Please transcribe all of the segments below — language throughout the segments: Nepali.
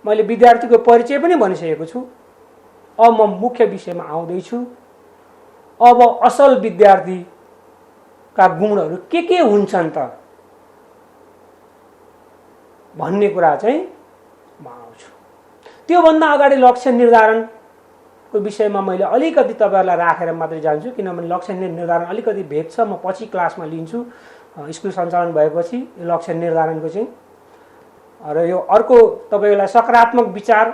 मैले विद्यार्थीको परिचय पनि भनिसकेको छु। अब म मुख्य विषयमा आउँदैछु। अब असल विद्यार्थीका गुणहरू के हुन्छन् त भन्ने कुरा चाहिँ म आउँछु। त्योभन्दा अगाडि लक्ष्य निर्धारणको विषयमा मैले अलिकति तपाईँहरूलाई राखेर मात्रै जान्छु, किनभने लक्ष्य निर्धारण अलिकति भेद छ। म पछि क्लासमा लिन्छु स्कुल सञ्चालन भएपछि यो लक्ष्य निर्धारणको चाहिँ। र यो अर्को तपाईँलाई सकारात्मक विचार,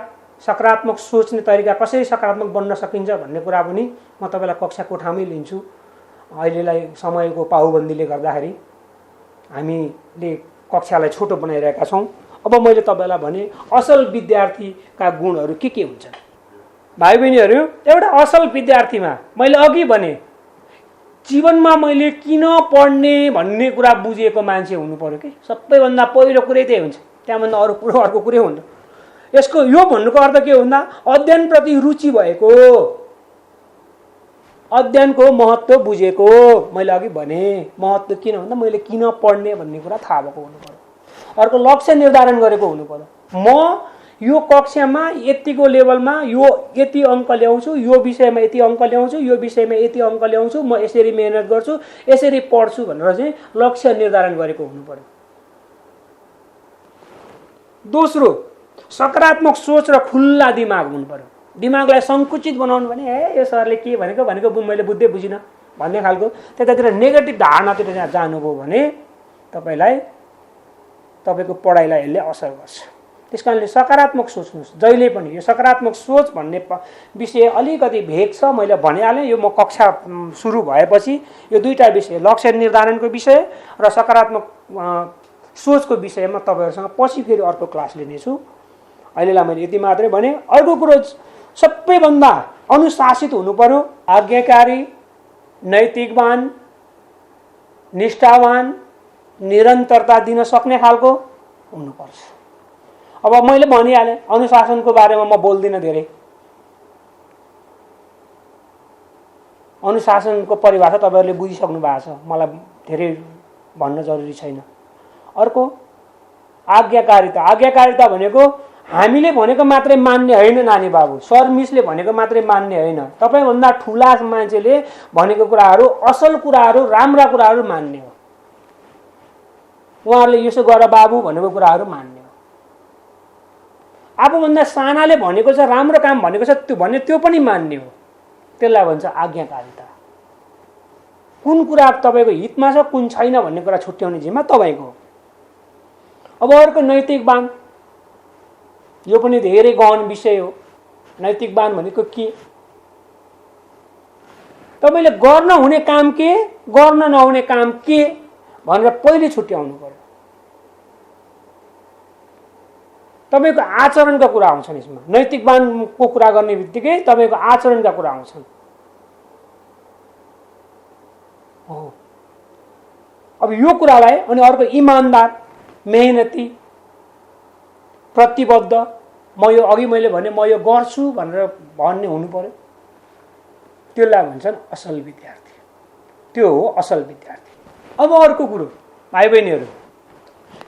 सकारात्मक सोच्ने तरिका कसरी सकारात्मक बन्न सकिन्छ भन्ने कुरा पनि म तपाईँलाई कक्षा कोठामै लिन्छु। अहिलेलाई समयको पाउबन्दीले गर्दाखेरि हामीले कक्षालाई छोटो बनाइरहेका छौँ। अब मैले तपाईँलाई भने असल विद्यार्थीका गुणहरू के हुन्छन्। भाइ बहिनीहरू, एउटा असल विद्यार्थीमा मैले अघि भने जीवनमा मैले किन पढ्ने भन्ने कुरा बुझेको मान्छे हुनु पर्यो कि सबैभन्दा पहिलो कुरै त्यही हुन्छ। त्यहाँभन्दा अर्को कुरै हुन्न। यसको यो भन्नुको अर्थ के भन्दा अध्ययनप्रति रुचि भएको, अध्ययनको महत्त्व बुझेको। मैले अघि भने महत्त्व किन भन्दा मैले किन पढ्ने भन्ने कुरा थाहा भएको हुनु पर्यो। अर्को लक्ष्य निर्धारण गरेको हुनु पर्यो। म यो कक्षामा यतिको लेभलमा यो यति अङ्क ल्याउँछु, यो विषयमा यति अङ्क ल्याउँछु, यो विषयमा यति अङ्क ल्याउँछु, म यसरी मेहनत गर्छु, यसरी पढ्छु भनेर चाहिँ लक्ष्य निर्धारण गरेको हुनु पर्यो। दोस्रो, सकारात्मक सोच र खुल्ला दिमाग हुनु पर्यो। दिमागलाई सङ्कुचित बनाउनु भने यो सरले के भनेको मैले बुझ्दै बुझिनँ भन्ने खालको त्यतातिर नेगेटिभ धारणातिर जानुभयो भने तपाईँको पढाइलाई यसले असर गर्छ। त्यस कारणले सकारात्मक सोच्नुहोस् जहिले पनि। यो सकारात्मक सोच भन्ने विषय अलिकति भेग छ, मैले भनिहालेँ। यो म कक्षा सुरु भएपछि यो दुईवटा विषय, लक्ष्य निर्धारणको विषय र सकारात्मक सोचको विषयमा तपाईँहरूसँग पछि फेरि अर्को क्लास लिनेछु। अहिलेलाई मैले यति मात्रै भने। अर्को कुरो, सबैभन्दा अनुशासित हुनु पर्यो, आज्ञाकारी, नैतिकवान, निष्ठावान, निरन्तरता दिन सक्ने खालको हुनुपर्छ। अब मैले भनिहालेँ अनुशासनको बारेमा म बोल्दिनँ धेरै। अनुशासनको परिभाषा तपाईँहरूले बुझिसक्नु भएको छ, मलाई धेरै भन्न जरुरी छैन। अर्को आज्ञाकारिता। आज्ञाकारिता भनेको हामीले भनेको मात्रै मान्ने होइन नानी बाबु, सर मिसले भनेको मात्रै मान्ने होइन। तपाईँभन्दा ठुला मान्छेले भनेको कुराहरू, असल कुराहरू, राम्रा कुराहरू मान्ने हो। उहाँहरूले यसो गर बाबु भनेको कुराहरू मान्ने हो। आफूभन्दा सानाले भनेको छ, राम्रो काम भनेको छ त्यो पनि मान्ने हो। त्यसलाई भन्छ आज्ञाकारिता। कुन कुरा तपाईँको हितमा छ कुन छैन भन्ने कुरा छुट्याउने जिम्मा तपाईँको हो। अब अर्को नैतिकवान। यो पनि धेरै गहन विषय हो। नैतिकवान भनेको के? तपाईँले गर्न हुने काम के, गर्न नहुने काम के भनेर पहिले छुट्याउनु पर्यो। तपाईँको आचरणका कुरा आउँछन् यसमा। नैतिकवानको कुरा गर्ने बित्तिकै तपाईँको आचरणका कुरा आउँछन्। हो, अब यो कुरालाई अनि अर्को इमान्दार, मेहनती, प्रतिबद्ध। म यो अघि मैले भने म यो गर्छु भनेर भन्ने हुनु पर्यो। त्यसलाई भन्छन् असल विद्यार्थी। त्यो हो असल विद्यार्थी। अब अर्को कुरो भाइ बहिनीहरू,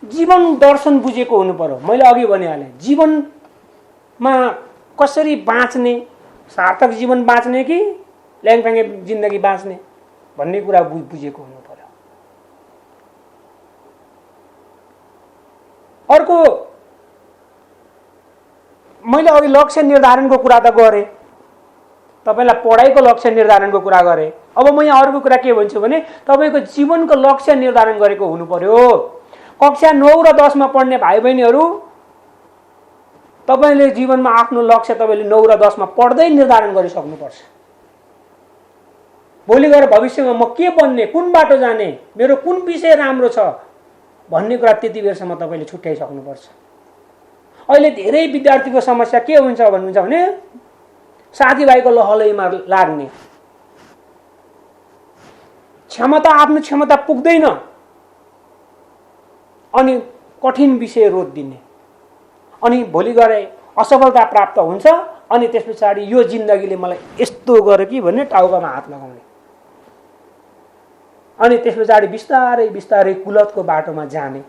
जीवन दर्शन बुझेको हुनु पर्यो। मैले अघि भनिहालेँ जीवनमा कसरी बाँच्ने, सार्थक जीवन बाँच्ने कि ल्याङफ्याङे जिन्दगी बाँच्ने भन्ने कुरा बुझेको हुनु पर्यो। अर्को, मैले अघि लक्ष्य निर्धारणको कुरा त गरेँ, तपाईँलाई पढाइको लक्ष्य निर्धारणको कुरा गरेँ। अब म यहाँ अर्को कुरा के भन्छु भने तपाईँको जीवनको लक्ष्य निर्धारण गरेको हुनु पर्यो। कक्षा 9 र 10 मा पढ्ने भाइ बहिनीहरू, तपाईँले जीवनमा आफ्नो लक्ष्य तपाईँले 9 र 10 मा पढ्दै निर्धारण गरिसक्नुपर्छ। भोलि गएर भविष्यमा म के बन्ने, कुन बाटो जाने, मेरो कुन विषय राम्रो छ भन्ने कुरा त्यति बेरसम्म तपाईँले छुट्याइसक्नुपर्छ। अहिले धेरै विद्यार्थीको समस्या के हुन्छ भन्नुहुन्छ भने साथीभाइको लहलैमा लाग्ने, आफ्नो क्षमता पुग्दैन अनि कठिन विषय रोज्दिने, अनि भोलि गएर असफलता प्राप्त हुन्छ अनि त्यस पछाडि यो जिन्दगीले मलाई यस्तो गर्यो कि भन्ने टाउकामा हात लगाउने, अनि त्यस पछाडि बिस्तारै बिस्तारै कुलतको बाटोमा जाने।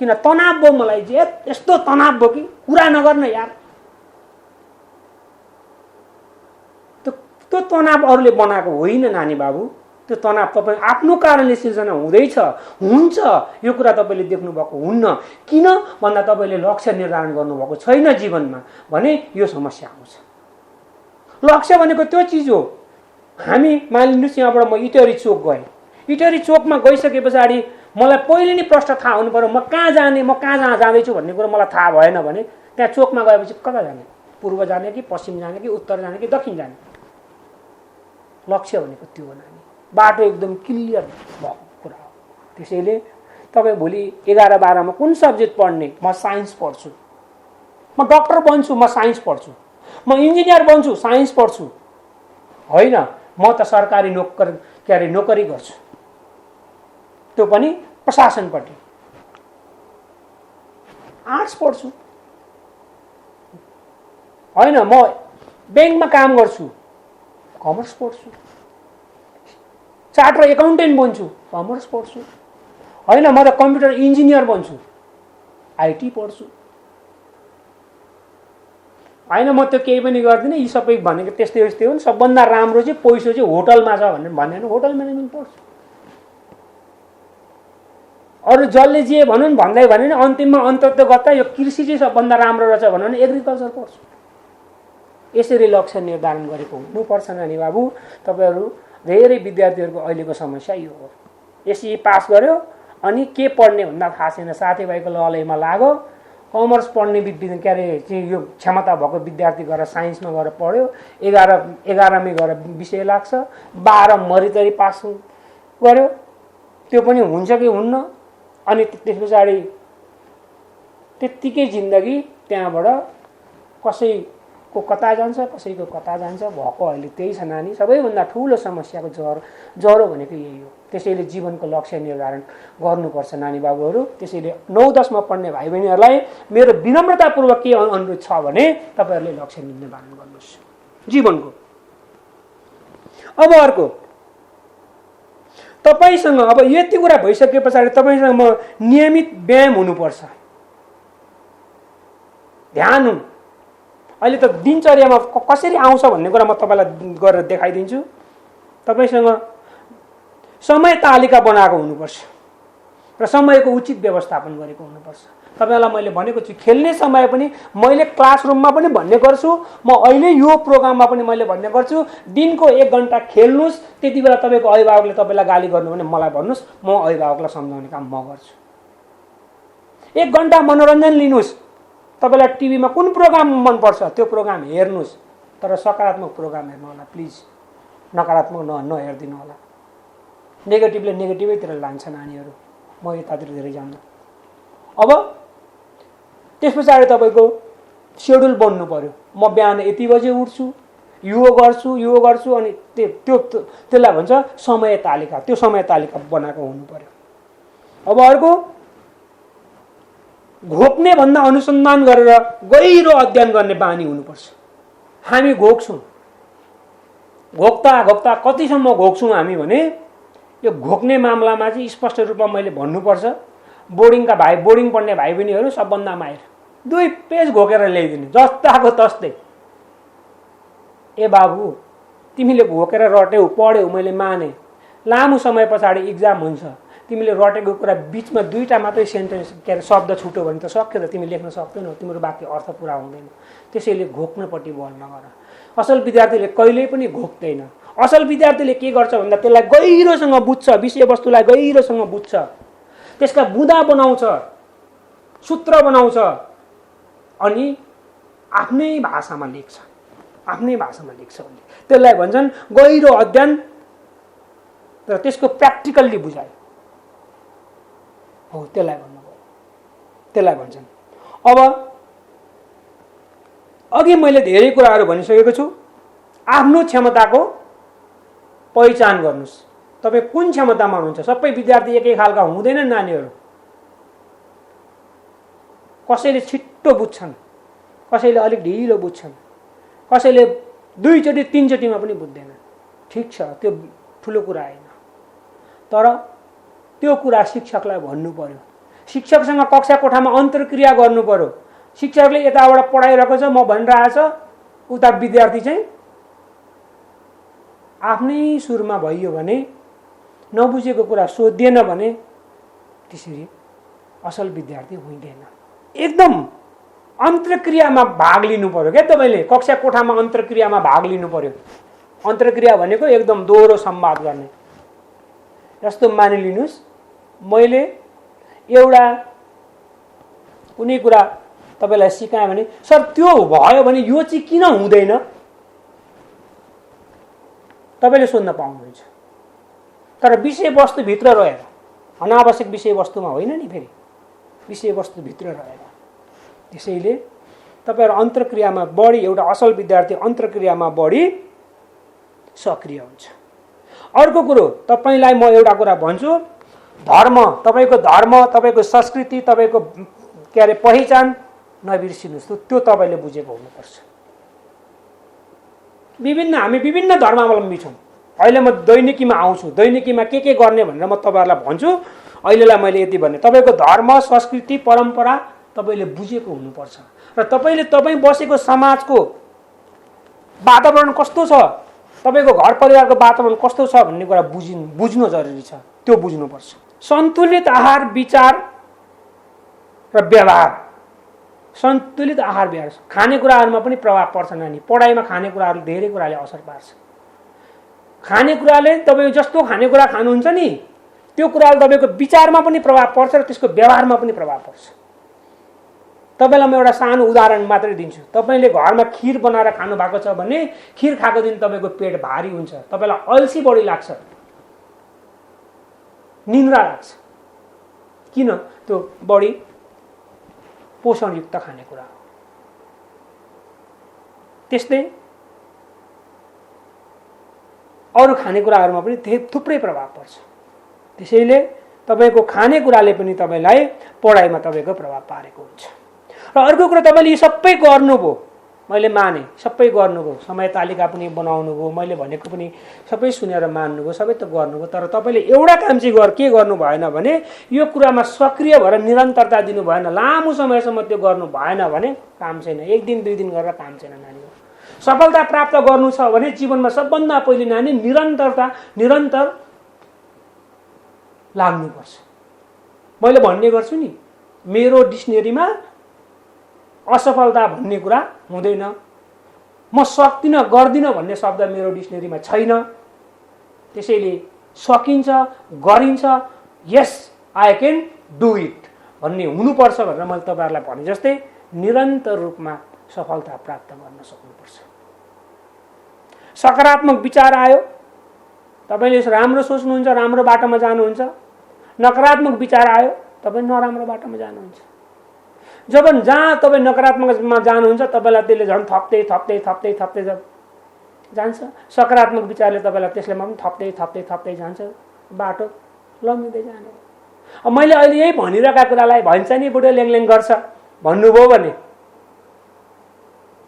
किन तनाव भयो मलाई, यस्तो तनाव भयो कि कुरा नगर्न यार। त्यो तनाव अरूले बनाएको होइन नानी बाबु, त्यो तनाव तपाईँ आफ्नो कारणले सिर्जना हुँदैछ, हुन्छ। यो कुरा तपाईँले देख्नुभएको हुन्न। किन भन्दा तपाईँले लक्ष्य निर्धारण गर्नुभएको छैन जीवनमा भने यो समस्या आउँछ। लक्ष्य भनेको त्यो चिज हो। हामी मानिलिनुहोस् यहाँबाट म इटहरी चोक गएँ, इटहरी चोकमा गइसके पछाडि मलाई पहिले नै प्रश्न थाहा हुनु पर्यो, म कहाँ जाने, म कहाँ जाँदैछु भन्ने कुरो मलाई थाहा भएन भने त्यहाँ चोकमा गएपछि कता जाने, पूर्व जाने कि पश्चिम जाने कि उत्तर जाने कि दक्षिण जाने। लक्ष्य भनेको त्यो हो नानी, बाटो एकदम क्लियर भएको कुरा हो। त्यसैले तपाईँ भोलि 11-12मा कुन सब्जेक्ट पढ्ने, म साइन्स पढ्छु, म डक्टर बन्छु, म साइन्स पढ्छु, म इन्जिनियर बन्छु, साइन्स पढ्छु, होइन म त सरकारी नोकरी गर्छु, त्यो पनि प्रशासनपट्टि, आर्ट्स पढ्छु, होइन म ब्याङ्कमा काम गर्छु, कमर्स पढ्छु, चार्टर एकाउन्टेन्ट बन्छु, कमर्स पढ्छु, होइन म त कम्प्युटर इन्जिनियर बन्छु, आइटी पढ्छु, होइन म त्यो केही पनि गर्दिनँ। यी सबै भनेको त्यस्तै हो नि, सबभन्दा राम्रो चाहिँ पैसा चाहिँ होटलमा छ भनेर भनेन, होटल म्यानेजमेन्ट पढ्छु। अरू जसले जे भनुन् भन्दै भने अन्तिममा अन्तत्व गर्दा यो कृषि चाहिँ सबभन्दा राम्रो रहेछ भन्यो भने एग्रिकल्चर पढ्छु। यसरी लक्ष्य निर्धारण गरेको हुनुपर्छ नानी बाबु। तपाईँहरू धेरै विद्यार्थीहरूको अहिलेको समस्या यो हो, एसई पास गर्यो अनि के पढ्ने भन्दा थाहा छैन, साथीभाइको ललैमा लाग्यो, कमर्स पढ्ने के अरे चाहिँ यो क्षमता भएको विद्यार्थी गएर साइन्समा गएर पढ्यो, 11मै गएर विषय लाग्छ, 12 मरितरी पास गर्यो, त्यो पनि हुन्छ कि हुन्न। अनि त्यस पछाडि त्यत्तिकै जिन्दगी त्यहाँबाट कसैको कता जान्छ, कसैको कता जान्छ भएको अहिले त्यही छ नानी। सबैभन्दा ठुलो समस्याको जरो भनेको यही हो। त्यसैले जीवनको लक्ष्य निर्धारण गर्नुपर्छ नानी बाबुहरू। त्यसैले 9-10मा पढ्ने भाइ बहिनीहरूलाई मेरो विनम्रतापूर्वक के अनुरोध छ भने तपाईँहरूले लक्ष्य निर्धारण गर्नुहोस् जीवनको। अब अर्को, तपाईसँग अब यति कुरा भइसके पछाडि तपाईसँग नियमित व्यायाम हुनुपर्छ, ध्यान हुनु। अहिले त दिनचर्यामा कसरी आउँछ भन्ने कुरा म तपाईँलाई गरेर देखाइदिन्छु। तपाईसँग समय तालिका बनाएको हुनुपर्छ र समयको उचित व्यवस्थापन गरेको हुनुपर्छ। तपाईँलाई मैले भनेको छु, खेल्ने समय पनि मैले क्लासरुममा पनि भन्ने गर्छु, म अहिले यो प्रोग्राममा पनि मैले भन्ने गर्छु, दिनको 1 घन्टा खेल्नुहोस्। त्यति बेला तपाईँको अभिभावकले तपाईँलाई गाली गर्नु भने मलाई भन्नुहोस्, म अभिभावकलाई सम्झाउने काम म गर्छु। 1 घन्टा मनोरञ्जन लिनुहोस्। तपाईँलाई टिभीमा कुन प्रोग्राम मनपर्छ त्यो प्रोग्राम हेर्नुहोस्, तर सकारात्मक प्रोग्राम हेर्नु होला प्लिज, नकारात्मक नहेरिदिनु होला। नेगेटिभले नेगेटिभैतिर लान्छ नानीहरू, म यतातिर धेरै जान्छु। अब त्यस पछाडि तपाईँको सेड्युल बन्नु पर्यो। म बिहान यति बजे उठ्छु, यो गर्छु अनि त्यसलाई भन्छ समय तालिका। त्यो समय तालिका बनाएको हुनु पर्यो। अब अर्को, घोक्ने भन्दा अनुसन्धान गरेर गहिरो अध्ययन गर्ने बानी हुनुपर्छ। हामी घोक्छौँ, घोक्ता कतिसम्म घोक्छौँ हामी भने यो घोक्ने मामलामा चाहिँ स्पष्ट रूपमा मैले भन्नुपर्छ। बोर्डिङ पढ्ने भाइ बहिनीहरू सबभन्दा माहिर, 2 पेज घोकेर ल्याइदिने जस्ताको तस्तै। ए बाबु तिमीले घोकेर रट्यौ, पढ्यौ, मैले माने, लामो समय पछाडि इक्जाम हुन्छ, तिमीले रटेको कुरा बिचमा 2टा मात्रै सेन्टेन्स के अरे शब्द छुट्यो भने त सक्यो त, तिमी लेख्न सक्दैनौ, तिम्रो वाक्य अर्थ पुरा हुँदैन। त्यसैले घोक्नपट्टि बल नगर। असल विद्यार्थीले कहिल्यै पनि घोक्दैन। असल विद्यार्थीले के गर्छ भन्दा त्यसलाई गहिरोसँग बुझ्छ, विषयवस्तुलाई गहिरोसँग बुझ्छ, त्यसका बुँदा बनाउँछ, सूत्र बनाउँछ अनि आफ्नै भाषामा लेख्छ, भने त्यसलाई भन्छन् गहिरो अध्ययन र त्यसको प्र्याक्टिकल्ली बुझाइ हो, त्यसलाई भन्छन्। अब अघि मैले धेरै कुराहरू भनिसकेको छु। आफ्नो क्षमताको पहिचान गर्नुहोस्, तपाईँ कुन क्षमतामा हुनुहुन्छ। सबै विद्यार्थी एकै खालका हुँदैनन् नानीहरू। कसैले छिट्टो बुझ्छन्, कसैले अलिक ढिलो बुझ्छन्, कसैले 2चोटि 3चोटिमा पनि बुझ्दैनन्। ठिक छ, त्यो ठुलो कुरा होइन, तर त्यो कुरा शिक्षकलाई भन्नु पर्यो। शिक्षकसँग कक्षा कोठामा अन्तर्क्रिया गर्नु पर्यो। शिक्षकले यताबाट पढाइरहेको छ, म भनिरहेछ, उता विद्यार्थी चाहिँ आफ्नै सुरमा भइयो भने, नबुझेको कुरा सोधिएन भने त्यसरी असल विद्यार्थी हुँदैन। एकदम अन्तर्क्रियामा भाग लिनु पर्यो क्या तपाईले। कक्षा कोठामा अन्तर्क्रियामा भाग लिनु पर्यो। अन्तर्क्रिया भनेको एकदम दोहोरो संवाद गर्ने। जस्तो मानिलिनुस् मैले एउटा कुनै कुरा तपाईलाई सिकाएँ भने सर त्यो भयो भने यो चाहिँ किन हुँदैन तपाईले सोध्न पाउनुहुन्छ। तर विषयवस्तुभित्र रहेर, अनावश्यक विषयवस्तुमा होइन नि, फेरि विषयवस्तुभित्र रहेर। त्यसैले तपाईहरु अन्तर्क्रियामा बढी, एउटा असल विद्यार्थी अन्तर्क्रियामा बढी सक्रिय हुन्छ। अर्को कुरो तपाईलाई म एउटा कुरा भन्छु, धर्म, तपाईको धर्म, तपाईको संस्कृति, तपाईको के अरे पहिचान नबिर्सिनुस्। त्यो तपाईले बुझेको हुनुपर्छ। हामी विभिन्न धर्मावलम्बी छौं। अहिले म दैनिकीमा आउँछु, दैनिकीमा के गर्ने भनेर म तपाईहरुलाई भन्छु। अहिलेलाई मैले यति भने, तपाईको धर्म, संस्कृति, परम्परा तपाईले बुझेको हुनुपर्छ र तपाई बसेको समाजको वातावरण कस्तो छ, तपाईको घर परिवारको वातावरण कस्तो छ भन्ने कुरा बुझ्नु जरुरी छ। त्यो बुझ्नुपर्छ। सन्तुलित आहार, विचार र व्यवहार। सन्तुलित आहार व्यवहार खानेकुराहरुमा पनि प्रभाव पर्छ नानी। पढाइमा खानेकुराहरु धेरै कुराले असर पार्छ। खानेकुराले तपाई जस्तो खानेकुरा खानुहुन्छ नि त्यो कुराले तपाईको विचारमा पनि प्रभाव पर्छ र त्यसको व्यवहारमा पनि प्रभाव पर्छ। तपाईलाई म एउटा सानो उदाहरण मात्रै दिन्छु। तपाईले घरमा खीर बनाएर खानु भएको छ भने खीर खाएको दिन तपाईको पेट भारी हुन्छ, तपाईलाई अल्छी बढी लाग्छ, निन्द्रा लाग्छ। किन? त्यो बढी पोषणयुक्त खानेकुरा हो। त्यस्तै अरु खानेकुराहरुमा पनि थुप्रै प्रभाव पर्छ। त्यसैले तपाईको खानेकुराले पनि तपाईलाई पढाइमा तपाईको प्रभाव पारेको हुन्छ। र अर्को कुरा, तपाईले यी सबै गर्नुभयो, मैले माने, सबै गर्नुभयो, समय तालिका पनि बनाउनुभयो, मैले भनेको पनि सबै सुनेर मान्नुभयो, सबै त गर्नुभयो। तर तपाईले एउटा काम चाहिँ के गर्नु भएन भने यो कुरामा सक्रिय भएर निरन्तरता दिनु भएन। लामो समयसम्म त्यो गर्नु भएन भने काम छैन। एक दिन दुई दिन गरेर काम छैन नानी। सफलता प्राप्त गर्नु छ भने जीवनमा सबभन्दा पहिले नानी निरन्तर लाग्नुपर्छ। मैले भन्ने गर्छु नि, मेरो डिक्सनरीमा असफलता भन्ने कुरा हुँदैन। म सक्दिन, गर्दिन भन्ने शब्द मेरो डिक्सनरीमा छैन। त्यसैले सकिन्छ, गरिन्छ, yes I can do it भन्ने हुनुपर्छ भनेर मैले तपाईहरुलाई भने जस्तै निरन्तर रूपमा सफलता प्राप्त गर्न सक्नुपर्छ। सकारात्मक विचार आयो, तपाईले राम्रो सोच्नुहुन्छ, राम्रो बाटोमा जानुहुन्छ। नकारात्मक विचार आयो, तपाई नराम्रो बाटोमा जानुहुन्छ। जहाँ तपाई नकारात्मकमा जानुहुन्छ तपाईलाई त्यसले झन् थप्दै जान्छ। सकारात्मक विचारले तपाईलाई त्यसले पनि थप्दै जान्छ। बाटो लम्बिँदै जाने। अब मैले अहिले यही भनिरहेका कुरालाई भन्छ नि बुढो ल्याङल्याङ गर्छ भन्नुभयो भने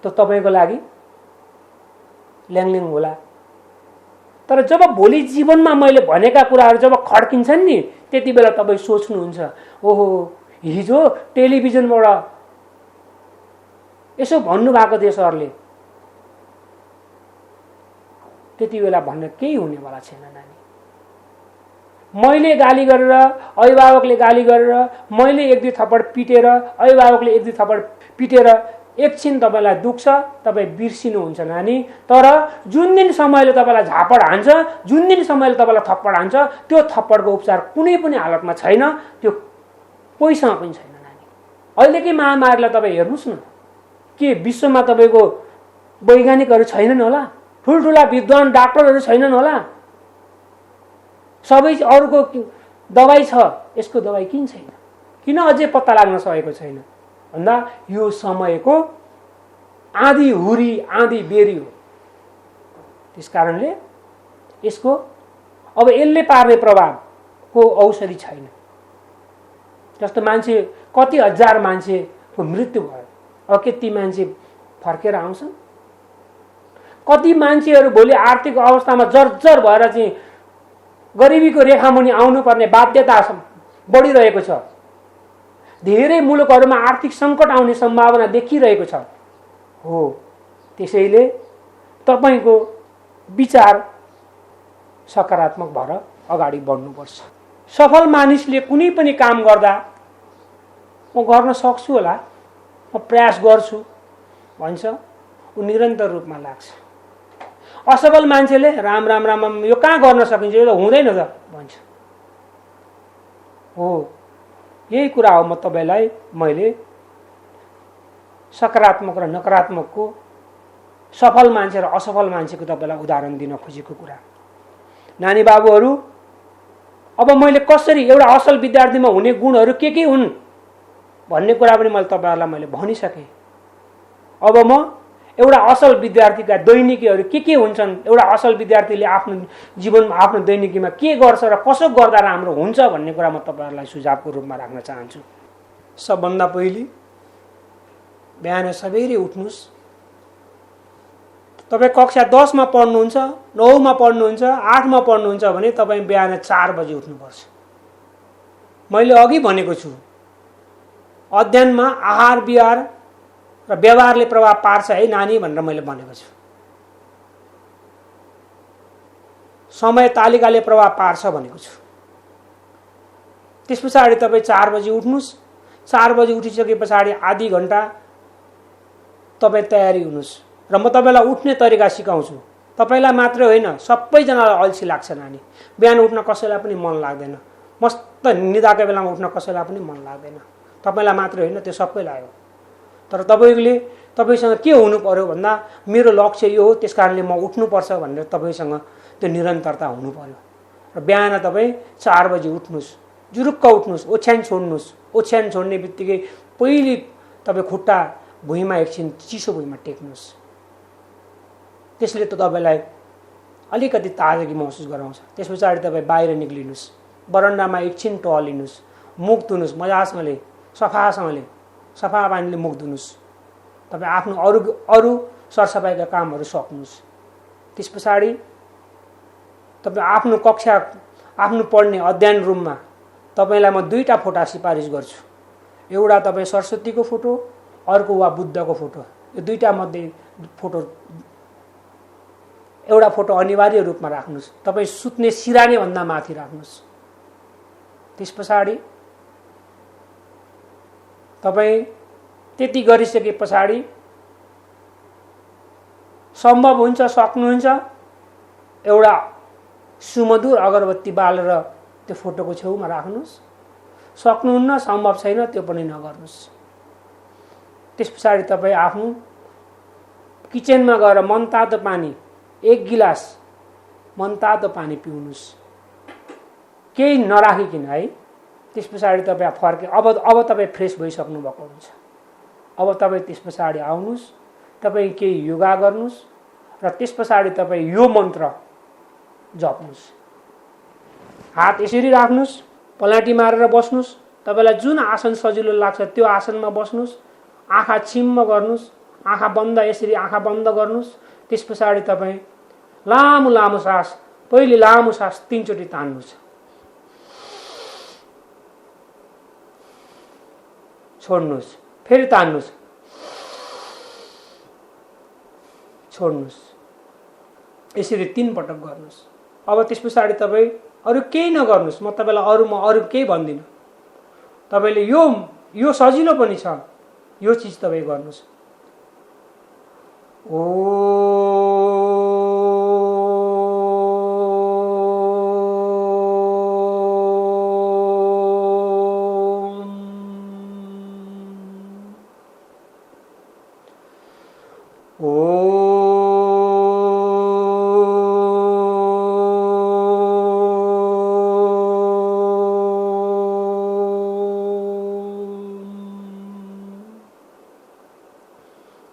त तपाईको लागि ल्याङल्याङ होला। तर जब भोलि जीवनमा मैले भनेका कुराहरू जब खड्किन्छन् नि त्यति बेला तपाई सोच्नुहुन्छ, ओहो हिजो टेलिभिजनबाट यसो भन्नुभएको थियो सरले, त्यति बेला भन्न केही हुनेवाला छैन नानी। मैले गाली गरेर, अभिभावकले गाली गरेर, मैले एक दुई थप्पड पिटेर, अभिभावकले एक दुई थप्पड पिटेर एकछिन तपाईलाई दुख्छ, तपाई बिर्सिनुहुन्छ नानी। तर जुन दिन समयले तपाईलाई झापड हान्छ, जुन दिन समयले तपाईलाई थप्पड हान्छ, त्यो थप्पडको उपचार कुनै पनि हालतमा छैन, त्यो कोहीसँग पनि छैन नानी। अहिलेकै महामारीलाई तपाईँ हेर्नुहोस् न, के विश्वमा तपाईँको वैज्ञानिकहरू छैनन् होला? ठुल्ठुला विद्वान डाक्टरहरू छैनन् होला? सबै अरूको दबाई छ, यसको दबाई किन छैन? किन अझै पत्ता लाग्न सकेको छैन भन्दा यो समयको आँधी हुरी, आँधी बेरी हो। त्यसकारणले यसको अब यसले पार्ने प्रभावको औषधि छैन। जस्तो मान्छे कति हजार मान्छेको मृत्यु भयो, अब कति मान्छे फर्केर आउँछन्? कति मान्छेहरू भोलि आर्थिक अवस्थामा जर्जर भएर चाहिँ गरिबीको रेखामुनि आउनुपर्ने बाध्यता बढिरहेको छ। धेरै मुलुकहरूमा आर्थिक सङ्कट आउने सम्भावना देखिरहेको छ। हो, त्यसैले तपाईको विचार सकारात्मक भएर अगाडि बढ्नुपर्छ। सफल मानिसले कुनै पनि काम गर्दा म गर्न सक्छु होला, म प्रयास गर्छु भन्छ, ऊ निरन्तर रूपमा लाग्छ। असफल मान्छेले राम राम राम यो कहाँ गर्न सकिन्छ, यो त हुँदैन त भन्छ। हो, यही कुरा हो म तपाईलाई मैले सकारात्मक र नकारात्मकको, सफल मान्छे र असफल मान्छेको तपाईलाई उदाहरण दिन खोजेको कुरा। नानी बाबुहरू, अब मैले कसरी एउटा असल विद्यार्थीमा हुने गुणहरू के हुन् भन्ने कुरा पनि मैले तपाईहरुलाई मैले भनिसकेँ। अब म एउटा असल विद्यार्थीका दैनिकीहरू के हुन्छन्, एउटा असल विद्यार्थीले आफ्नो जीवनमा आफ्नो दैनिकीमा के गर्छ र कसो गर्दा राम्रो हुन्छ भन्ने कुरा म तपाईहरुलाई सुझावको रूपमा राख्न चाहन्छु। सबभन्दा पहिले बिहान सबेरै उठ्नुस्। तपाई कक्षा 10 मा पढ्नुहुन्छ, 9 मा पढ्नुहुन्छ, 8 मा पढ्नुहुन्छ भने तपाई बिहान 4 बजे उठ्नुपर्छ। मैले अघि भनेको छु, अध्ययनमा आहार विहार र व्यवहारले प्रभाव पार्छ है नानी भनेर मैले भनेको छु। समय तालिकाले प्रभाव पार्छ भनेको छु। त्यसपछि तपाई 4 बजे उठ्नुस्। 4 बजे उठिसकेपछि आधी घण्टा तपाई तयारी हुनुस् र म तपाईलाई उठ्ने तरिका सिकाउँछु। तपाईलाई मात्रै होइन, सबैजनालाई अल्छी लाग्छ नानी। बिहान उठ्न कसैलाई पनि मन लाग्दैन। मस्त निदाको बेलामा उठ्न कसैलाई पनि मन लाग्दैन। तपाईलाई मात्रै होइन, त्यो सबैलाई हो। तर तपाईसँग के हुनु पर्यो भन्दा मेरो लक्ष्य यो हो, त्यसकारणले म उठ्नुपर्छ भनेर तपाईसँग त्यो निरन्तरता हुनु पर्यो। र बिहान तपाई 4 बजे उठ्नुस्, जुरुक्क उठ्नुस्, ओछ्यान छोड्नुस्। ओछ्यान छोड्ने बित्तिकै पहिले तपाई खुट्टा भुइँमा एकछिन चिसो भुइँमा टेक्नुस्। त्यसले त तपाईलाई अलिकति ताजगी महसुस गराउँछ। त्यसपछि तपाई बाहिर निक्लिनुस्, बरन्डामा एकछिन टहलिनुस्, मुख धुनुस् मजासँगले, सफा पानीले मुख धुनुस्। तपाई आफ्नो अरु सरसफाइका कामहरू सक्नुस्। त्यसपछि तपाई आफ्नो कक्षा, आफ्नो पढ्ने अध्ययन रुममा तपाईलाई म 2टा फोटो सिफारिस गर्छु। एउटा तपाई सरस्वतीको फोटो, अर्को वा बुद्धको फोटो। यो 2टा मध्ये फोटो, एउटा फोटो अनिवार्य रूपमा राख्नुस्। तपाई सुत्ने सिरानी भन्दा माथि राख्नुस्। त्यसपछि तपाई त्यति गरिसकेपछि सम्भव हुन्छ, सक्नुहुन्छ, एउटा सुमधुर अगरबत्ती बालेर त्यो फोटोको छेउमा राख्नुस्। सक्नुहुन्न, सम्भव छैन, त्यो पनि नगर्नुस्। त्यसपछि तपाई आफ्नो किचनमा गएर मनतातो पानी 1 गिलास मनतातो पानी पिउनुस्, केही नराखिकिन है। त्यसपछि तपाई फर्के, अब तपाई फ्रेस भइसक्नु भएको हुन्छ। अब तपाई त्यसपछि आउनुस्, तपाई केही योगा गर्नुस् र त्यसपछि तपाई यो मन्त्र जप्नुस्। हात यसरी राख्नुस्, पलाटी मारेर बस्नुस्। तपाईलाई जुन आसन सजिलो लाग्छ त्यो आसनमा बस्नुस्। आँखा छिम्म गर्नुस्, आँखा बन्द, यसरी आँखा बन्द गर्नुस्। त्यसपछि तपाई लामो लामो सास, पहिले लामो सास 3 चोटी तान्नुस्, छोड्नुस्, फेरि तान्नुस्, छोड्नुस्। यसरी 3 पटक गर्नुस्। अब त्यसपछि तपाई अरु केही नगर्नुस्। म तपाईलाई अरु केही भन्दिन। तपाईले यो सजिलो पनि छ, यो चीज तपाई गर्नुस्।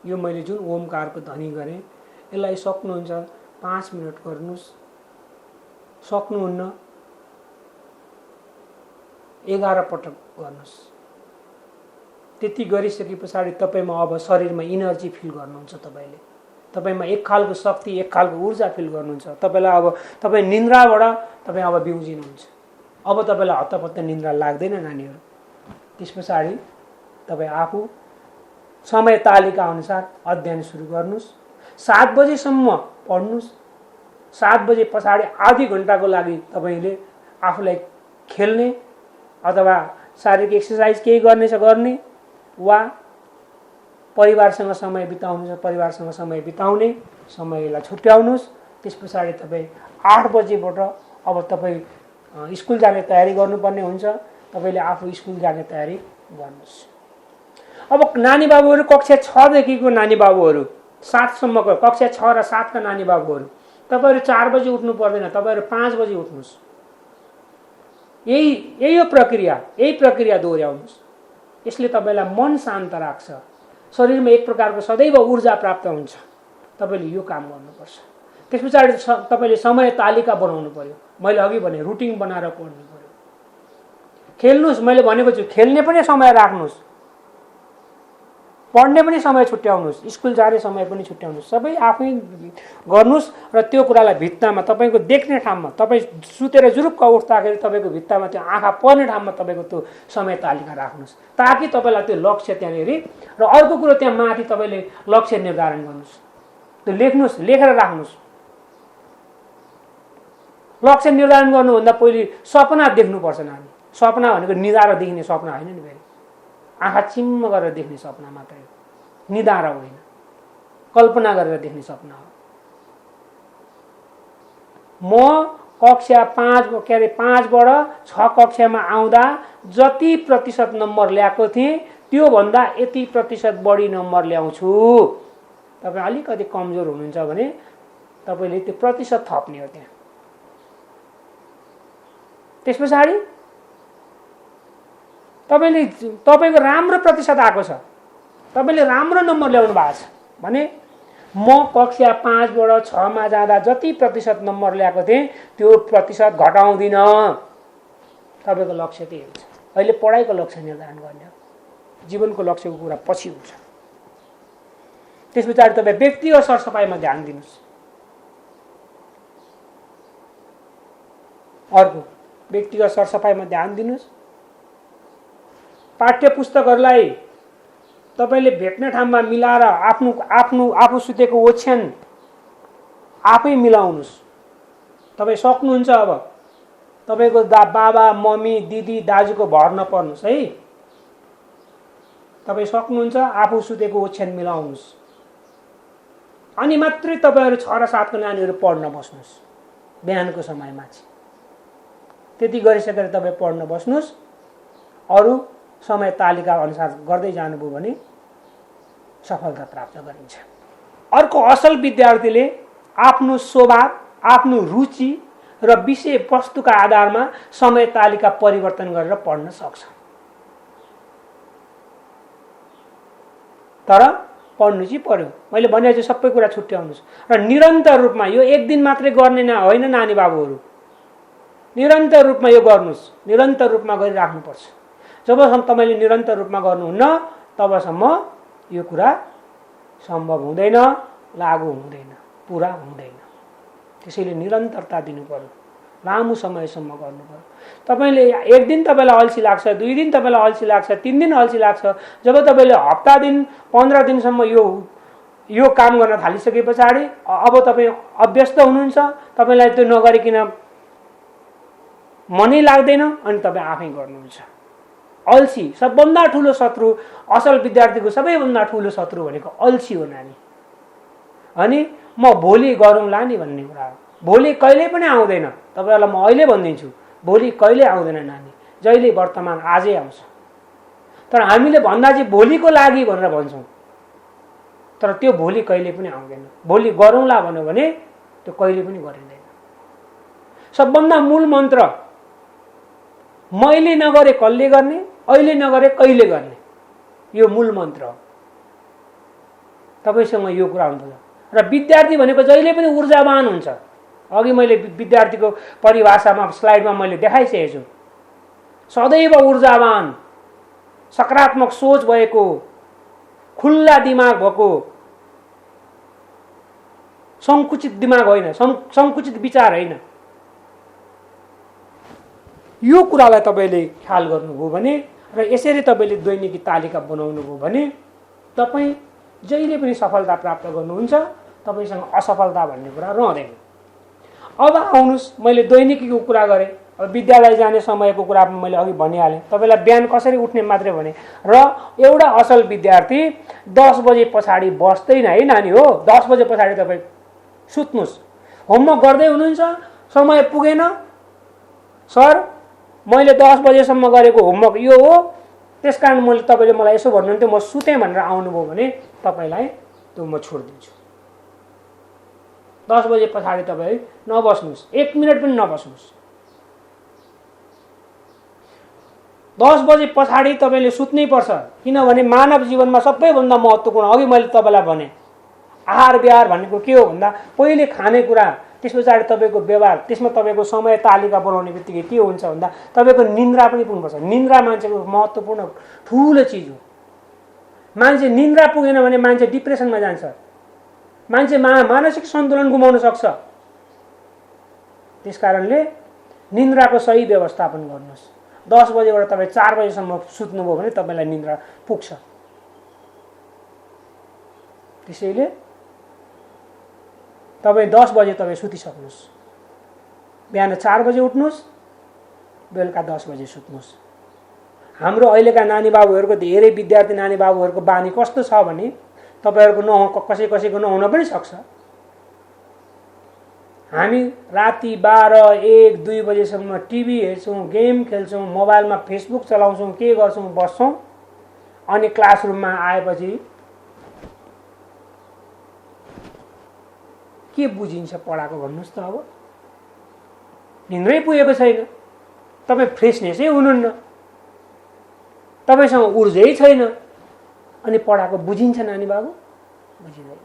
यो मैले जुन ओमकारको ध्वनि गरे, यसलाई सक्नुहुन्छ 5 मिनेट गर्नुस्। सक्नुहुन्न 11 पटक गर्नुस्। त्यति गरिसकेपछि तपाईमा अब शरीरमा इनर्जी फिल गर्नुहुन्छ। तपाईमा एक खालको शक्ति, एक खालको ऊर्जा फिल गर्नुहुन्छ। तपाईलाई अब तपाई निन्द्राबाट तपाई अब बिउजिनुहुन्छ। अब तपाईलाई हत्तपत्त निन्द्रा लाग्दैन नानीहरू। त्यस पछाडि तपाईँ आफू समय तालिका अनुसार अध्ययन सुरु गर्नुहोस्। 7 बजेसम्म पढ्नुहोस्। 7 बजे पछाडि आधी घण्टाको लागि तपाईँले आफूलाई खेल्ने अथवा शारीरिक एक्सर्साइज केही गर्नेछ गर्ने, वा परिवारसँग समय बिताउनु छ परिवारसँग समय बिताउने समयलाई छुट्याउनुहोस्। त्यस पछाडि तपाईँ 8 बजेबाट अब तपाईँ स्कुल जाने तयारी गर्नुपर्ने हुन्छ। तपाईँले आफू स्कुल जाने तयारी गर्नुहोस्। अब नानी बाबुहरू कक्षा 6 देखिको नानी बाबुहरू 7 सम्मको कक्षा 6 र 7 का नानी बाबुहरू तपाईँहरू 4 बजे उठ्नु पर्दैन, तपाईँहरू 5 बजे उठ्नुहोस्। यही हो प्रक्रिया, यही प्रक्रिया दोहोऱ्याउनुहोस्। यसले तपाईँलाई मन शान्त राख्छ, शरीरमा एक प्रकारको सदैव ऊर्जा प्राप्त हुन्छ। तपाईँले यो काम गर्नुपर्छ। त्यस पछाडि तपाईँले समय तालिका बनाउनु पर्यो। मैले अघि भने रुटिन बनाएर पढ्नु पर्यो। खेल्नुहोस्, मैले भनेको छु खेल्ने पनि समय राख्नुहोस्, पढ्ने पनि समय छुट्याउनुहोस्, स्कुल जाने समय पनि छुट्याउनुहोस्। सबै आफै गर्नुहोस् र त्यो कुरालाई भित्तामा तपाईँको देख्ने ठाउँमा, तपाईँ सुतेर जुरुक्क उठ्दाखेरि तपाईँको भित्तामा त्यो आँखा पर्ने ठाउँमा तपाईँको त्यो समय तालिका राख्नुहोस्, ताकि तपाईँलाई त्यो लक्ष्य त्यहाँनिर। र अर्को कुरो त्यहाँ माथि तपाईँले लक्ष्य निर्धारण गर्नुहोस्, त्यो लेख्नुहोस्, लेखेर राख्नुहोस्। लक्ष्य निर्धारण गर्नुभन्दा पहिले सपना देख्नुपर्छ नानी। सपना भनेको निधाएर देखिने सपना होइन नि, फेरि आँखा चिम्म गरेर देख्ने सपना मात्रै हो, निधाएर होइन, कल्पना गरेर देख्ने सपना हो। म कक्षा 5बाट 6 कक्षामा आउँदा जति प्रतिशत नम्बर ल्याएको थिएँ त्योभन्दा यति प्रतिशत बढी नम्बर ल्याउँछु। तपाईँ अलिकति कमजोर हुनुहुन्छ भने तपाईँले त्यो प्रतिशत थप्ने हो त्यहाँ। त्यस पछाडि तपाईँको राम्रो प्रतिशत आएको छ, तपाईँले राम्रो नम्बर ल्याउनु भएको छ भने म कक्षा 5बाट 6 मा जाँदा जति प्रतिशत नम्बर ल्याएको थिएँ त्यो प्रतिशत घटाउँदिनँ। तपाईँको लक्ष्य त्यही हुन्छ। अहिले पढाइको लक्ष्य निर्धारण गर्ने हो, जीवनको लक्ष्यको कुरा पछि हुन्छ। त्यस पछाडि तपाईँ व्यक्तिगत सरसफाइमा ध्यान दिनुहोस्। अर्को व्यक्तिगत सरसफाइमा ध्यान दिनुहोस्। पाठ्य पुस्तकहरूलाई तपाईँले भेट्ने ठाउँमा मिलाएर आफू सुतेको ओछ्यान आफै मिलाउनुहोस्। तपाईँ सक्नुहुन्छ। अब तपाईँको बाबा मम्मी दिदी दाजुको भर नपर्नुहोस् है। तपाईँ सक्नुहुन्छ, आफू सुतेको ओछ्यान मिलाउनुहोस्। अनि मात्रै तपाईँहरू 6 र 7 को नानीहरू पढ्न बस्नुहोस् बिहानको समयमा चाहिँ। त्यति गरिसकेर तपाईँ पढ्न बस्नुहोस्। अरू समय तालिका अनुसार गर्दै जानुभयो भने सफलता प्राप्त गरिन्छ। अर्को असल विद्यार्थीले आफ्नो स्वभाव, आफ्नो रुचि र विषय वस्तुका आधारमा समय तालिका परिवर्तन गरेर पढ्न सक्छ। तर पढ्नु चाहिँ पर्यो। मैले भने चाहिँ सबै कुरा छुट्याउनुहोस् र निरन्तर रूपमा यो एक दिन मात्रै गर्ने होइन नानी बाबुहरू, निरन्तर रूपमा यो गर्नुहोस्। निरन्तर रूपमा गरिराख्नुपर्छ। जबसम्म तपाईँले निरन्तर रूपमा गर्नुहुन्न तबसम्म यो कुरा सम्भव हुँदैन, लागू हुँदैन, पुरा हुँदैन। त्यसैले निरन्तरता दिनु पर्यो, लामो समयसम्म गर्नु पर्यो। तपाईँले एक दिन तपाईँलाई अल्छी लाग्छ, 2 दिन तपाईँलाई अल्छी लाग्छ, 3 दिन अल्छी लाग्छ। जब तपाईँले हप्ता दिन 15 दिनसम्म यो काम गर्न थालिसके पछाडि अब तपाईँ अभ्यस्त हुनुहुन्छ, तपाईँलाई त्यो नगरिकन मनै लाग्दैन, अनि तपाईँ आफै गर्नुहुन्छ। अल्छी सबभन्दा ठुलो शत्रु, असल विद्यार्थीको सबैभन्दा ठुलो शत्रु भनेको अल्छी हो नानी। अनि म भोलि गरौँला नि भन्ने कुरा हो। भोलि कहिल्यै पनि आउँदैन। तपाईँहरूलाई म अहिले भनिदिन्छु, भोलि कहिल्यै आउँदैन नानी, जहिले वर्तमान आजै आउँछ। तर हामीले भन्दा चाहिँ भोलिको लागि भनेर भन्छौँ, तर त्यो भोलि कहिले पनि आउँदैन। भोलि गरौँला भन्यो भने त्यो कहिले पनि गरिँदैन। सबभन्दा मूल मन्त्र मैले नगरे कसले गर्ने, अहिले नगरे कहिले गर्ने, यो मूल मन्त्र हो। तपाईँसँग यो कुरा हुन्छ। र विद्यार्थी भनेको जहिले पनि ऊर्जावान हुन्छ। अघि मैले विद्यार्थीको परिभाषामा स्लाइडमा मैले देखाइसकेको छु। सदैव ऊर्जावान, सकारात्मक सोच भएको, खुल्ला दिमाग भएको, संकुचित दिमाग होइन, संकुचित विचार होइन। यो कुरालाई तपाईँले ख्याल गर्नुभयो भने र यसरी तपाईँले दैनिकी तालिका बनाउनुभयो भने तपाईँ जहिले पनि सफलता प्राप्त गर्नुहुन्छ, तपाईँसँग असफलता भन्ने कुरा रहँदैन। अब आउनुहोस्, मैले दैनिकीको कुरा गरेँ, अब विद्यालय जाने समयको कुरा मैले अघि भनिहालेँ। तपाईँलाई बिहान कसरी उठ्ने मात्रै भने, र एउटा असल विद्यार्थी 10 बजे पछाडि बस्दैन है नानी हो। 10 बजे पछाडि तपाईँ सुत्नुहोस्। होमवर्क गर्दै हुनुहुन्छ, समय पुगेन, सर मैले 10 बजेसम्म गरेको होमवर्क यो हो, त्यसकारण मैले तपाईँले मलाई यसो भन्नुहुन्थ्यो, म सुतेँ भनेर आउनुभयो भने तपाईँलाई त्यो म छोडिदिन्छु। 10 बजे पछाडि तपाईँ नबस्नुहोस्, 1 मिनट पनि नबस्नुहोस्। 10 बजे पछाडि तपाईँले सुत्नै पर्छ, किनभने मानव जीवनमा सबैभन्दा महत्त्वपूर्ण, अघि मैले तपाईँलाई भने, आहार विहार भनेको के हो भन्दा पहिले खानेकुरा, त्यस पछाडि तपाईँको व्यवहार, त्यसमा तपाईँको समय तालिका बनाउने बित्तिकै के हुन्छ भन्दा तपाईँको निन्द्रा पनि पुग्नुपर्छ। निन्द्रा मान्छेको महत्त्वपूर्ण ठुलो चिज हो। मान्छे निन्द्रा पुगेन भने मान्छे डिप्रेसनमा जान्छ, मान्छे मानसिक सन्तुलन गुमाउन सक्छ। त्यस कारणले निन्द्राको सही व्यवस्थापन गर्नुहोस्। 10 बजेबाट तपाईँ 4 बजेसम्म सुत्नुभयो भने तपाईँलाई निन्द्रा पुग्छ। त्यसैले तपाईँ 10 बजे तपाईँ सुतिसक्नुहोस्, बिहान 4 बजे उठ्नुहोस्, बेलुका 10 बजे सुत्नुहोस्। हाम्रो अहिलेका नानी बाबुहरूको, धेरै विद्यार्थी नानी बाबुहरूको बानी कस्तो छ भने, तपाईँहरूको कसैको नहुन पनि सक्छ। हामी राति 12, 1, 2 बजेसम्म टिभी हेर्छौँ, गेम खेल्छौँ, मोबाइलमा फेसबुक चलाउँछौँ, के गर्छौँ, बस्छौँ, अनि क्लासरुममा आएपछि के बुझिन्छ पढाएको भन्नुहोस् त। अब निन्द्रै पुगेको छैन, तपाईँ फ्रेसनेसै हुनुहुन्न, तपाईँसँग ऊर्जै छैन, अनि पढाएको बुझिन्छ नानी बाबु? बुझिँदैन।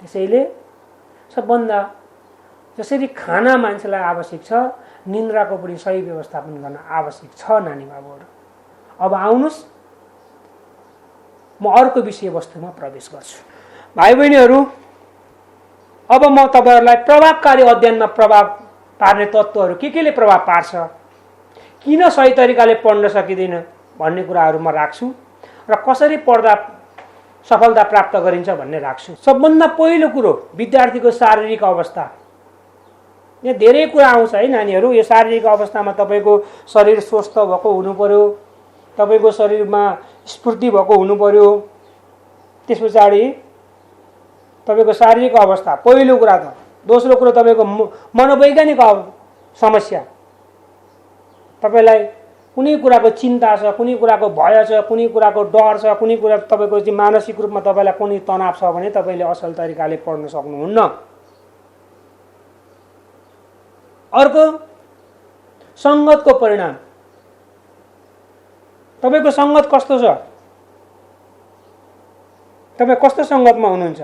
त्यसैले सबभन्दा जसरी खाना मान्छेलाई आवश्यक छ, निन्द्राको पनि सही व्यवस्थापन गर्न आवश्यक छ नानी बाबुहरू। अब आउनुहोस्, म अर्को विषयवस्तुमा प्रवेश गर्छु। भाइ बहिनीहरू, अब म तपाईहरुलाई प्रभावकारी अध्ययनमा प्रभाव पार्ने तत्त्वहरू केले प्रभाव पार्छ, किन सही तरिकाले पढ्न सकिँदैन भन्ने कुराहरू म राख्छु र कसरी पढ्दा सफलता प्राप्त गरिन्छ भन्ने राख्छु। सबभन्दा पहिलो कुरो विद्यार्थीको शारीरिक अवस्था। यहाँ धेरै कुरा आउँछ है नानीहरू। यो शारीरिक अवस्थामा तपाईको शरीर स्वस्थ भएको हुनु पर्यो, तपाईको शरीरमा स्फूर्ति भएको हुनु पर्यो। त्यसपछि तपाईको शारीरिक अवस्था पहिलो कुरा त। दोस्रो कुरो तपाईको मनोवैज्ञानिक समस्या। तपाईलाई कुनै कुराको चिन्ता छ, कुनै कुराको भय छ, कुनै कुराको डर छ, कुनै कुरा तपाईको चाहिँ मानसिक रूपमा तपाईलाई कुनै तनाव छ भने तपाईले असल तरिकाले पढ्न सक्नुहुन्न। अर्को संगतको परिणाम। तपाईको संगत कस्तो छ, तपाई कस्तो संगतमा हुनुहुन्छ।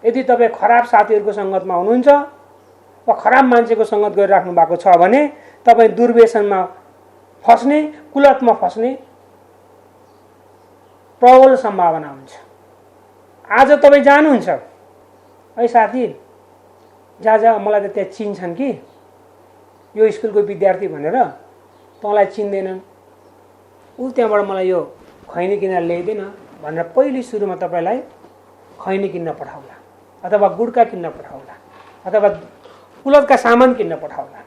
यदि तपाई खराब साथीहरुको संगतमा हुनुहुन्छ वा खराब मान्छेको संगत गरिराख्नु भएको छ भने तपाई दुर्व्यसनमा फस्ने, कुलतमा फस्ने प्रबल सम्भावना हुन्छ। आज तपाई जानुहुन्छ, है साथी जा मलाई त त्यहाँ चिन्छन् कि यो स्कुलको विद्यार्थी भनेर, तँलाई चिन्दैनन्, उ त्यहाँबाट मलाई यो खैनी किनेर ल्याइदिन भनेर पहिले सुरुमा तपाईलाई खैनी किन्न पठाउला, अथवा गुड्का किन्न पठाउला, अथवा कुलतका सामान किन्न पठाउला।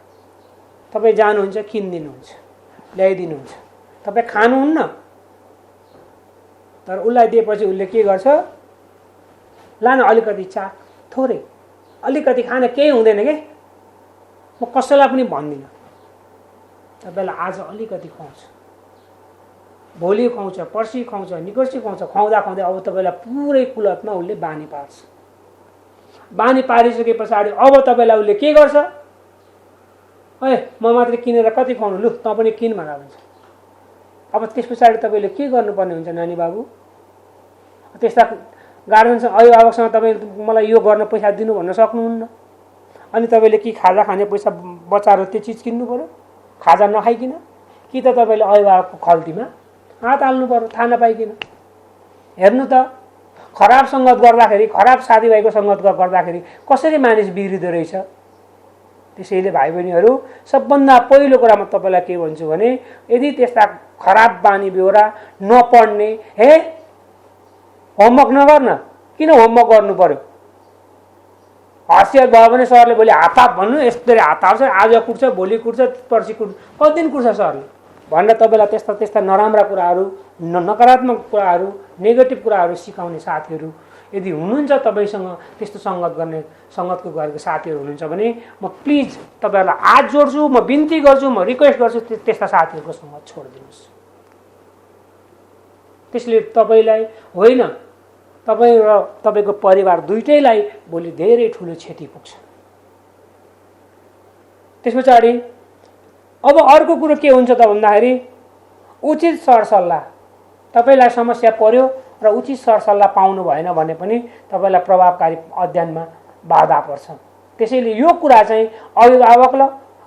तपाई जानुहुन्छ, किन्दिनुहुन्छ, ल्याइदिनुहुन्छ, तपाई खानुहुन्न, तर उसलाई दिएपछि उसले के गर्छ, लान अलिकति चाख, थोरै अलिकति खान केही हुँदैन के, म कसैलाई पनि भन्दिनँ। तपाईलाई आज अलिकति खुवाउँछ, भोलि खुवाउँछ, पर्सि खुवाउँछ, निकोर्सि खुवाउँछ, खुवाउँदा खुवाउँदै अब तपाईलाई पुरै कुलतमा उसले बानी पार्छ। बानी पारिसके पछाडि अब तपाईलाई उसले के गर्छ, ए म मात्रै किनेर कति खुवाउनु, लु तँ पनि किन भनेर भन्छ। अब त्यस पछाडि तपाईले के गर्नुपर्ने हुन्छ नानी बाबु। त्यस्ता गार्जेनसँग, अभिभावकसँग तपाईँ मलाई यो गर्न पैसा दिनु भन्न सक्नुहुन्न। अनि तपाईले कि खाजा खाने पैसा बचाएर त्यो चिज किन्नु पर्यो, खाजा नखाइकिन, कि त तपाईले अभिभावकको खल्तीमा हात हाल्नु पर्यो थाहा नपाइकिन। हेर्नु त, खराब सङ्गत गर्दाखेरि, खराब साथीभाइको सङ्गत गर्दाखेरि कसरी मानिस बिग्रिँदो रहेछ। त्यसैले भाइ बहिनीहरू सबभन्दा पहिलो कुरा म तपाईँलाई के भन्छु भने यदि त्यस्ता खराब बानी बेहोरा नपढ्ने, हे होमवर्क नगर्न, किन होमवर्क गर्नु पर्यो, हसियार भयो भने सरले भोलि हात भन्नु, यस्तरी हात हाल्छ, आज कुट्छ भोलि कुट्छ पर्सि कुट्छ, कति दिन कुट्छ सरले भनेर तपाईँलाई त्यस्ता त्यस्ता नराम्रा कुराहरू, नकारात्मक कुराहरू, नेगेटिभ कुराहरू सिकाउने साथीहरू यदि हुनुहुन्छ, तपाईँसँग त्यस्तो सङ्गतको गरेको साथीहरू हुनुहुन्छ भने म प्लिज तपाईँहरूलाई हात जोड्छु, म बिन्ती गर्छु, म रिक्वेस्ट गर्छु, त्यस्ता साथीहरूको सङ्गत छोडिदिनुहोस्। त्यसले तपाईँलाई होइन, तपाईँ र तपाईँको परिवार दुइटैलाई भोलि धेरै ठुलो क्षति पुग्छ। त्यस पछाडि अब अर्को कुरो के हुन्छ त भन्दाखेरि उचित सरसल्लाह, तपाईँलाई समस्या पर्यो र उचित सरसल्लाह पाउनु भएन भने पनि तपाईँलाई प्रभावकारी अध्ययनमा बाधा पर्छ। त्यसैले यो कुरा चाहिँ अभिभावक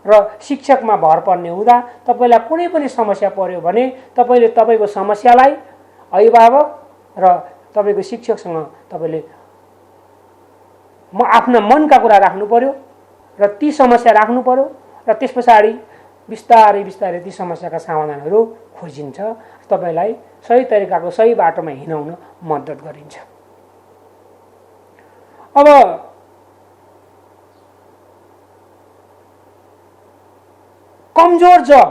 र शिक्षकमा भर पर्ने हुँदा तपाईँलाई कुनै पनि समस्या पर्यो भने तपाईँले तपाईँको समस्यालाई अभिभावक र तपाईँको शिक्षकसँग तपाईँले आफ्ना मनका कुरा राख्नु पर्यो र ती समस्या राख्नु पर्यो र त्यस पछाडि बिस्तारै बिस्तारै ती समस्याका समाधानहरू खोजिन्छ, तपाईँलाई सही तरिकाको सही बाटोमा हिँडाउन मद्दत गरिन्छ। अब कमजोर जब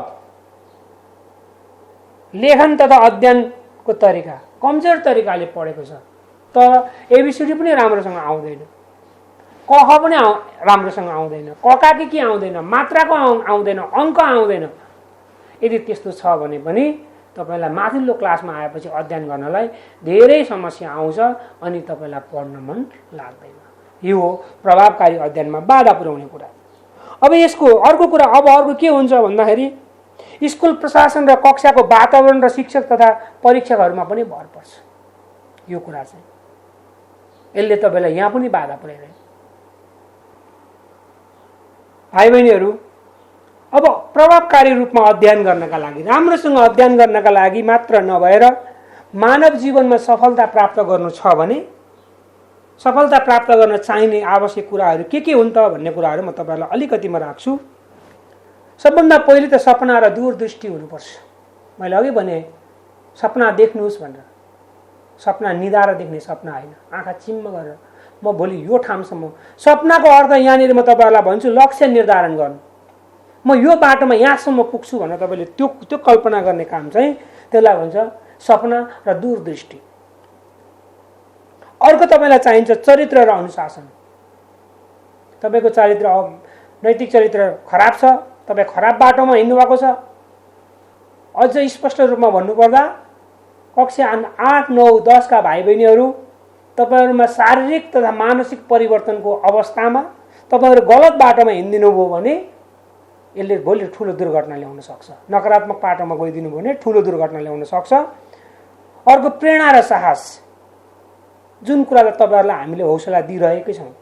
लेखन तथा अध्ययनको तरिका कमजोर तरिकाले पढेको छ तर एबिसिडी पनि राम्रोसँग आउँदैन, कह पनि राम्रोसँग आउँदैन, ककाकी के आउँदैन, मात्राको आउँदैन, अङ्क आउँदैन, यदि त्यस्तो छ भने पनि तपाईँलाई माथिल्लो क्लासमा आएपछि अध्ययन गर्नलाई धेरै समस्या आउँछ अनि तपाईँलाई पढ्न मन लाग्दैन। यो हो प्रभावकारी अध्ययनमा बाधा पुर्याउने कुरा। अब यसको अर्को कुरा अब अर्को के हुन्छ भन्दाखेरि स्कुल प्रशासन र कक्षाको वातावरण र शिक्षक तथा परीक्षकहरूमा पनि भर पर्छ। यो कुरा चाहिँ यसले तपाईँलाई यहाँ पनि बाधा पुर्याइरहेको। भाइ बहिनीहरू, अब प्रभावकारी रूपमा अध्ययन गर्नका लागि, राम्रोसँग अध्ययन गर्नका लागि मात्र नभएर मानव जीवनमा सफलता प्राप्त गर्नु छ भने सफलता प्राप्त गर्न चाहिने आवश्यक कुराहरू के हुन् त भन्ने कुराहरू म तपाईँहरूलाई अलिकति म राख्छु। सबभन्दा पहिले त सपना र दूरदृष्टि हुनुपर्छ। मैले अघि भने सपना देख्नुहोस् भनेर, सपना निधाएर देख्ने सपना होइन, आँखा चिम्म गरेर म भोलि यो ठाउँसम्म। सपनाको अर्थ यहाँनिर म तपाईँहरूलाई भन्छु लक्ष्य निर्धारण गर्नु, म यो बाटोमा यहाँसम्म पुग्छु भनेर तपाईँले त्यो कल्पना गर्ने काम चाहिँ त्यसलाई भन्छ सपना र दूरदृष्टि। अर्को तपाईँलाई चाहिन्छ चरित्र र अनुशासन। तपाईँको चरित्र नैतिक चरित्र खराब छ, तपाईँ खराब बाटोमा हिँड्नु भएको छ। अझ स्पष्ट रूपमा भन्नुपर्दा कक्षा 8, 9, 10 का भाइ बहिनीहरू तपाईँहरूमा शारीरिक तथा मानसिक परिवर्तनको अवस्थामा तपाईँहरू गलत बाटोमा हिँडिदिनु भयो भने यसले भोलि ठुलो दुर्घटना ल्याउन सक्छ। नकारात्मक बाटोमा गइदिनु भयो भने ठुलो दुर्घटना ल्याउन सक्छ। अर्को प्रेरणा र साहस, जुन कुरालाई तपाईँहरूलाई हामीले हौसला दिइरहेकै छौँ,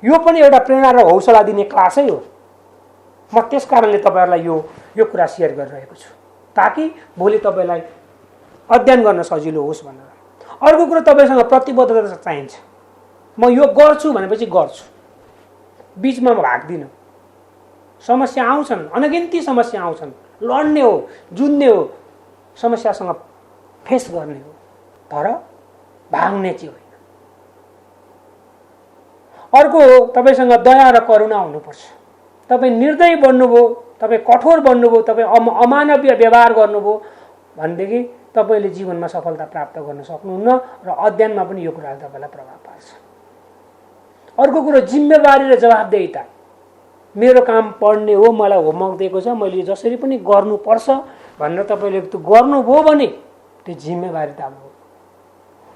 यो पनि एउटा प्रेरणा र हौसला दिने क्लासै हो। म त्यस कारणले तपाईँहरूलाई यो कुरा सेयर गरिरहेको छु ताकि भोलि तपाईँलाई अध्ययन गर्न सजिलो होस् भनेर। अर्को कुरो तपाईँसँग प्रतिबद्धता चाहिन्छ। म यो गर्छु भनेपछि गर्छु, बिचमा म भाग्दिनँ। समस्या आउँछन्, अनगिन्ती समस्या आउँछन्, लड्ने हो, जुझ्ने हो, समस्यासँग फेस गर्ने हो, तर भाग्ने चाहिँ होइन। अर्को तपाईँसँग दया र करुणा हुनुपर्छ। तपाईँ निर्दयी बन्नुभयो, तपाईँ कठोर बन्नुभयो, तपाईँ अमानवीय व्यवहार गर्नुभयो भनेदेखि तपाईँले जीवनमा सफलता प्राप्त गर्न सक्नुहुन्न र अध्ययनमा पनि यो कुराले तपाईँलाई प्रभाव पार्छ। अर्को कुरो जिम्मेवारी र जवाबदेहिता। मेरो काम पढ्ने हो, मलाई होमवर्क दिएको छ, मैले जसरी पनि गर्नुपर्छ भनेर तपाईँले त्यो गर्नुभयो भने त्यो जिम्मेवारिता हो।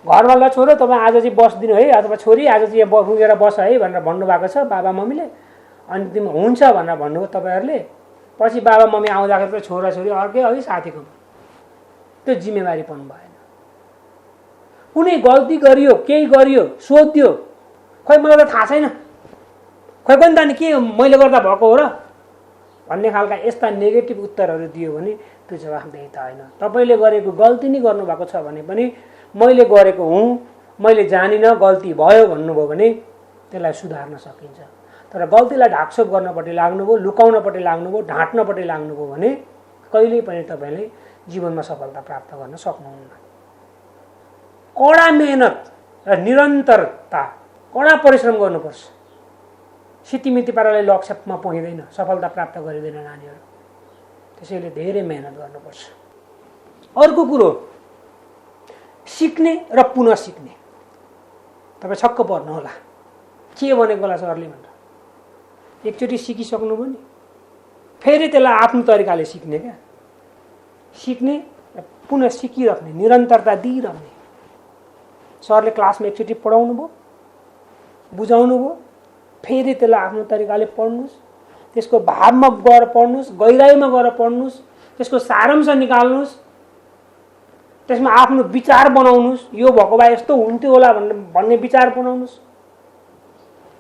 घरवाला छोरो तपाईँ आज चाहिँ बस्दिनु है, अथवा छोरी आज चाहिँ यहाँ पुगेर बस है भनेर भन्नुभएको छ बाबा मम्मीले, अनि तिमी हुन्छ भनेर भन्नुभयो तपाईँहरूले। पछि बाबा मम्मी आउँदाखेरि त छोराछोरी अर्कै है साथीको, त्यो जिम्मेवारी पनि भएन। कुनै गल्ती गरियो, केही गरियो, सोधियो, खै मलाई त थाहा छैन, खै पनि त नि के मैले गर्दा भएको हो र भन्ने खालका यस्ता नेगेटिभ उत्तरहरू दियो भने त्यो जवाफदेहिता होइन। तपाईँले गरेको गल्ती नै गर्नुभएको छ भने पनि मैले गरेको हुँ, मैले जानिनँ, गल्ती भयो भन्नुभयो भने त्यसलाई सुधार्न सकिन्छ। तर गल्तीलाई ढाकछोप गर्नपट्टि लाग्नुभयो, लुकाउनपट्टि लाग्नुभयो, ढाँट्नपट्टि लाग्नुभयो भने कहिल्यै पनि तपाईँले जीवनमा सफलता प्राप्त गर्न सक्नुहुन्न। कडा मेहनत र निरन्तरता, कडा परिश्रम गर्नुपर्छ। सितिमिति पाराले लक्ष्यमा पुगिँदैन, सफलता प्राप्त गरिँदैन नानीहरू। त्यसैले धेरै मेहनत गर्नुपर्छ। अर्को कुरो, सिक्ने र पुनः सिक्ने। तपाईँ छक्क पर्नु होला, के भनेको होला सरले भनेर। एकचोटि सिकिसक्नुभयो नि, फेरि त्यसलाई आफ्नो तरिकाले सिक्ने क्या, सिक्ने र पुनः सिकिराख्ने, निरन्तरता दिइरहने। सरले क्लासमा एकचोटि पढाउनु भयो, बुझाउनु भयो, फेरि त्यसलाई आफ्नो तरिकाले पढ्नुहोस्, त्यसको भावमा गएर पढ्नुहोस्, गहिराइमा गएर पढ्नुहोस्, त्यसको सारांश निकाल्नुहोस्, त्यसमा आफ्नो विचार बनाउनुहोस्, यो भएको भए यस्तो हुन्थ्यो होला भन्ने विचार बनाउनुहोस्।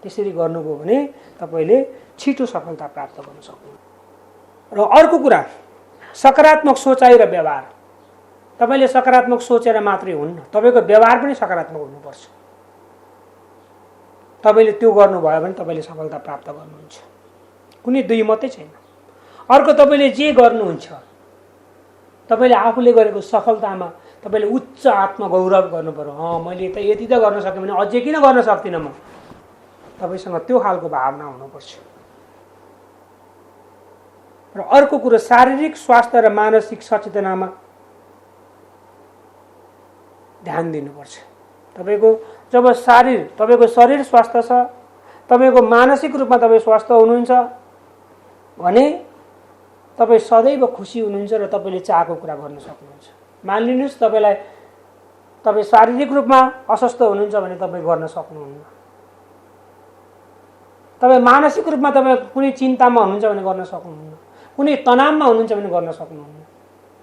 त्यसरी गर्नुभयो भने तपाईँले छिटो सफलता प्राप्त गर्न सक्नुहुन्छ। र अर्को कुरा, सकारात्मक सोचाइ र व्यवहार। तपाईँले सकारात्मक सोचेर मात्रै हुन्न, तपाईँको व्यवहार पनि सकारात्मक हुनुपर्छ। तपाईँले त्यो गर्नुभयो भने तपाईँले सफलता प्राप्त गर्नुहुन्छ। कुनै दुई मात्रै छैन। अर्को, तपाईँले जे गर्नुहुन्छ, तपाईँले आफूले गरेको सफलतामा तपाईँले उच्च आत्मगौरव गर्नु पर्यो। मैले त यति त गर्न सकेँ भने अझै किन गर्न सक्दिनँ म? तपाईँसँग त्यो खालको भावना हुनुपर्छ। र अर्को कुरो, शारीरिक स्वास्थ्य र मानसिक सचेतनामा ध्यान दिनुपर्छ। तपाईँको शरीर स्वस्थ छ, तपाईँको मानसिक रूपमा तपाईँ स्वस्थ हुनुहुन्छ भने तपाईँ सदैव खुसी हुनुहुन्छ र तपाईँले चाहेको कुरा गर्न सक्नुहुन्छ। मानिलिनुहोस् तपाईँ शारीरिक रूपमा अस्वस्थ हुनुहुन्छ भने तपाईँ गर्न सक्नुहुन्न। तपाईँ मानसिक रूपमा तपाईँ कुनै चिन्तामा हुनुहुन्छ भने गर्न सक्नुहुन्न, कुनै तनावमा हुनुहुन्छ भने गर्न सक्नुहुन्न।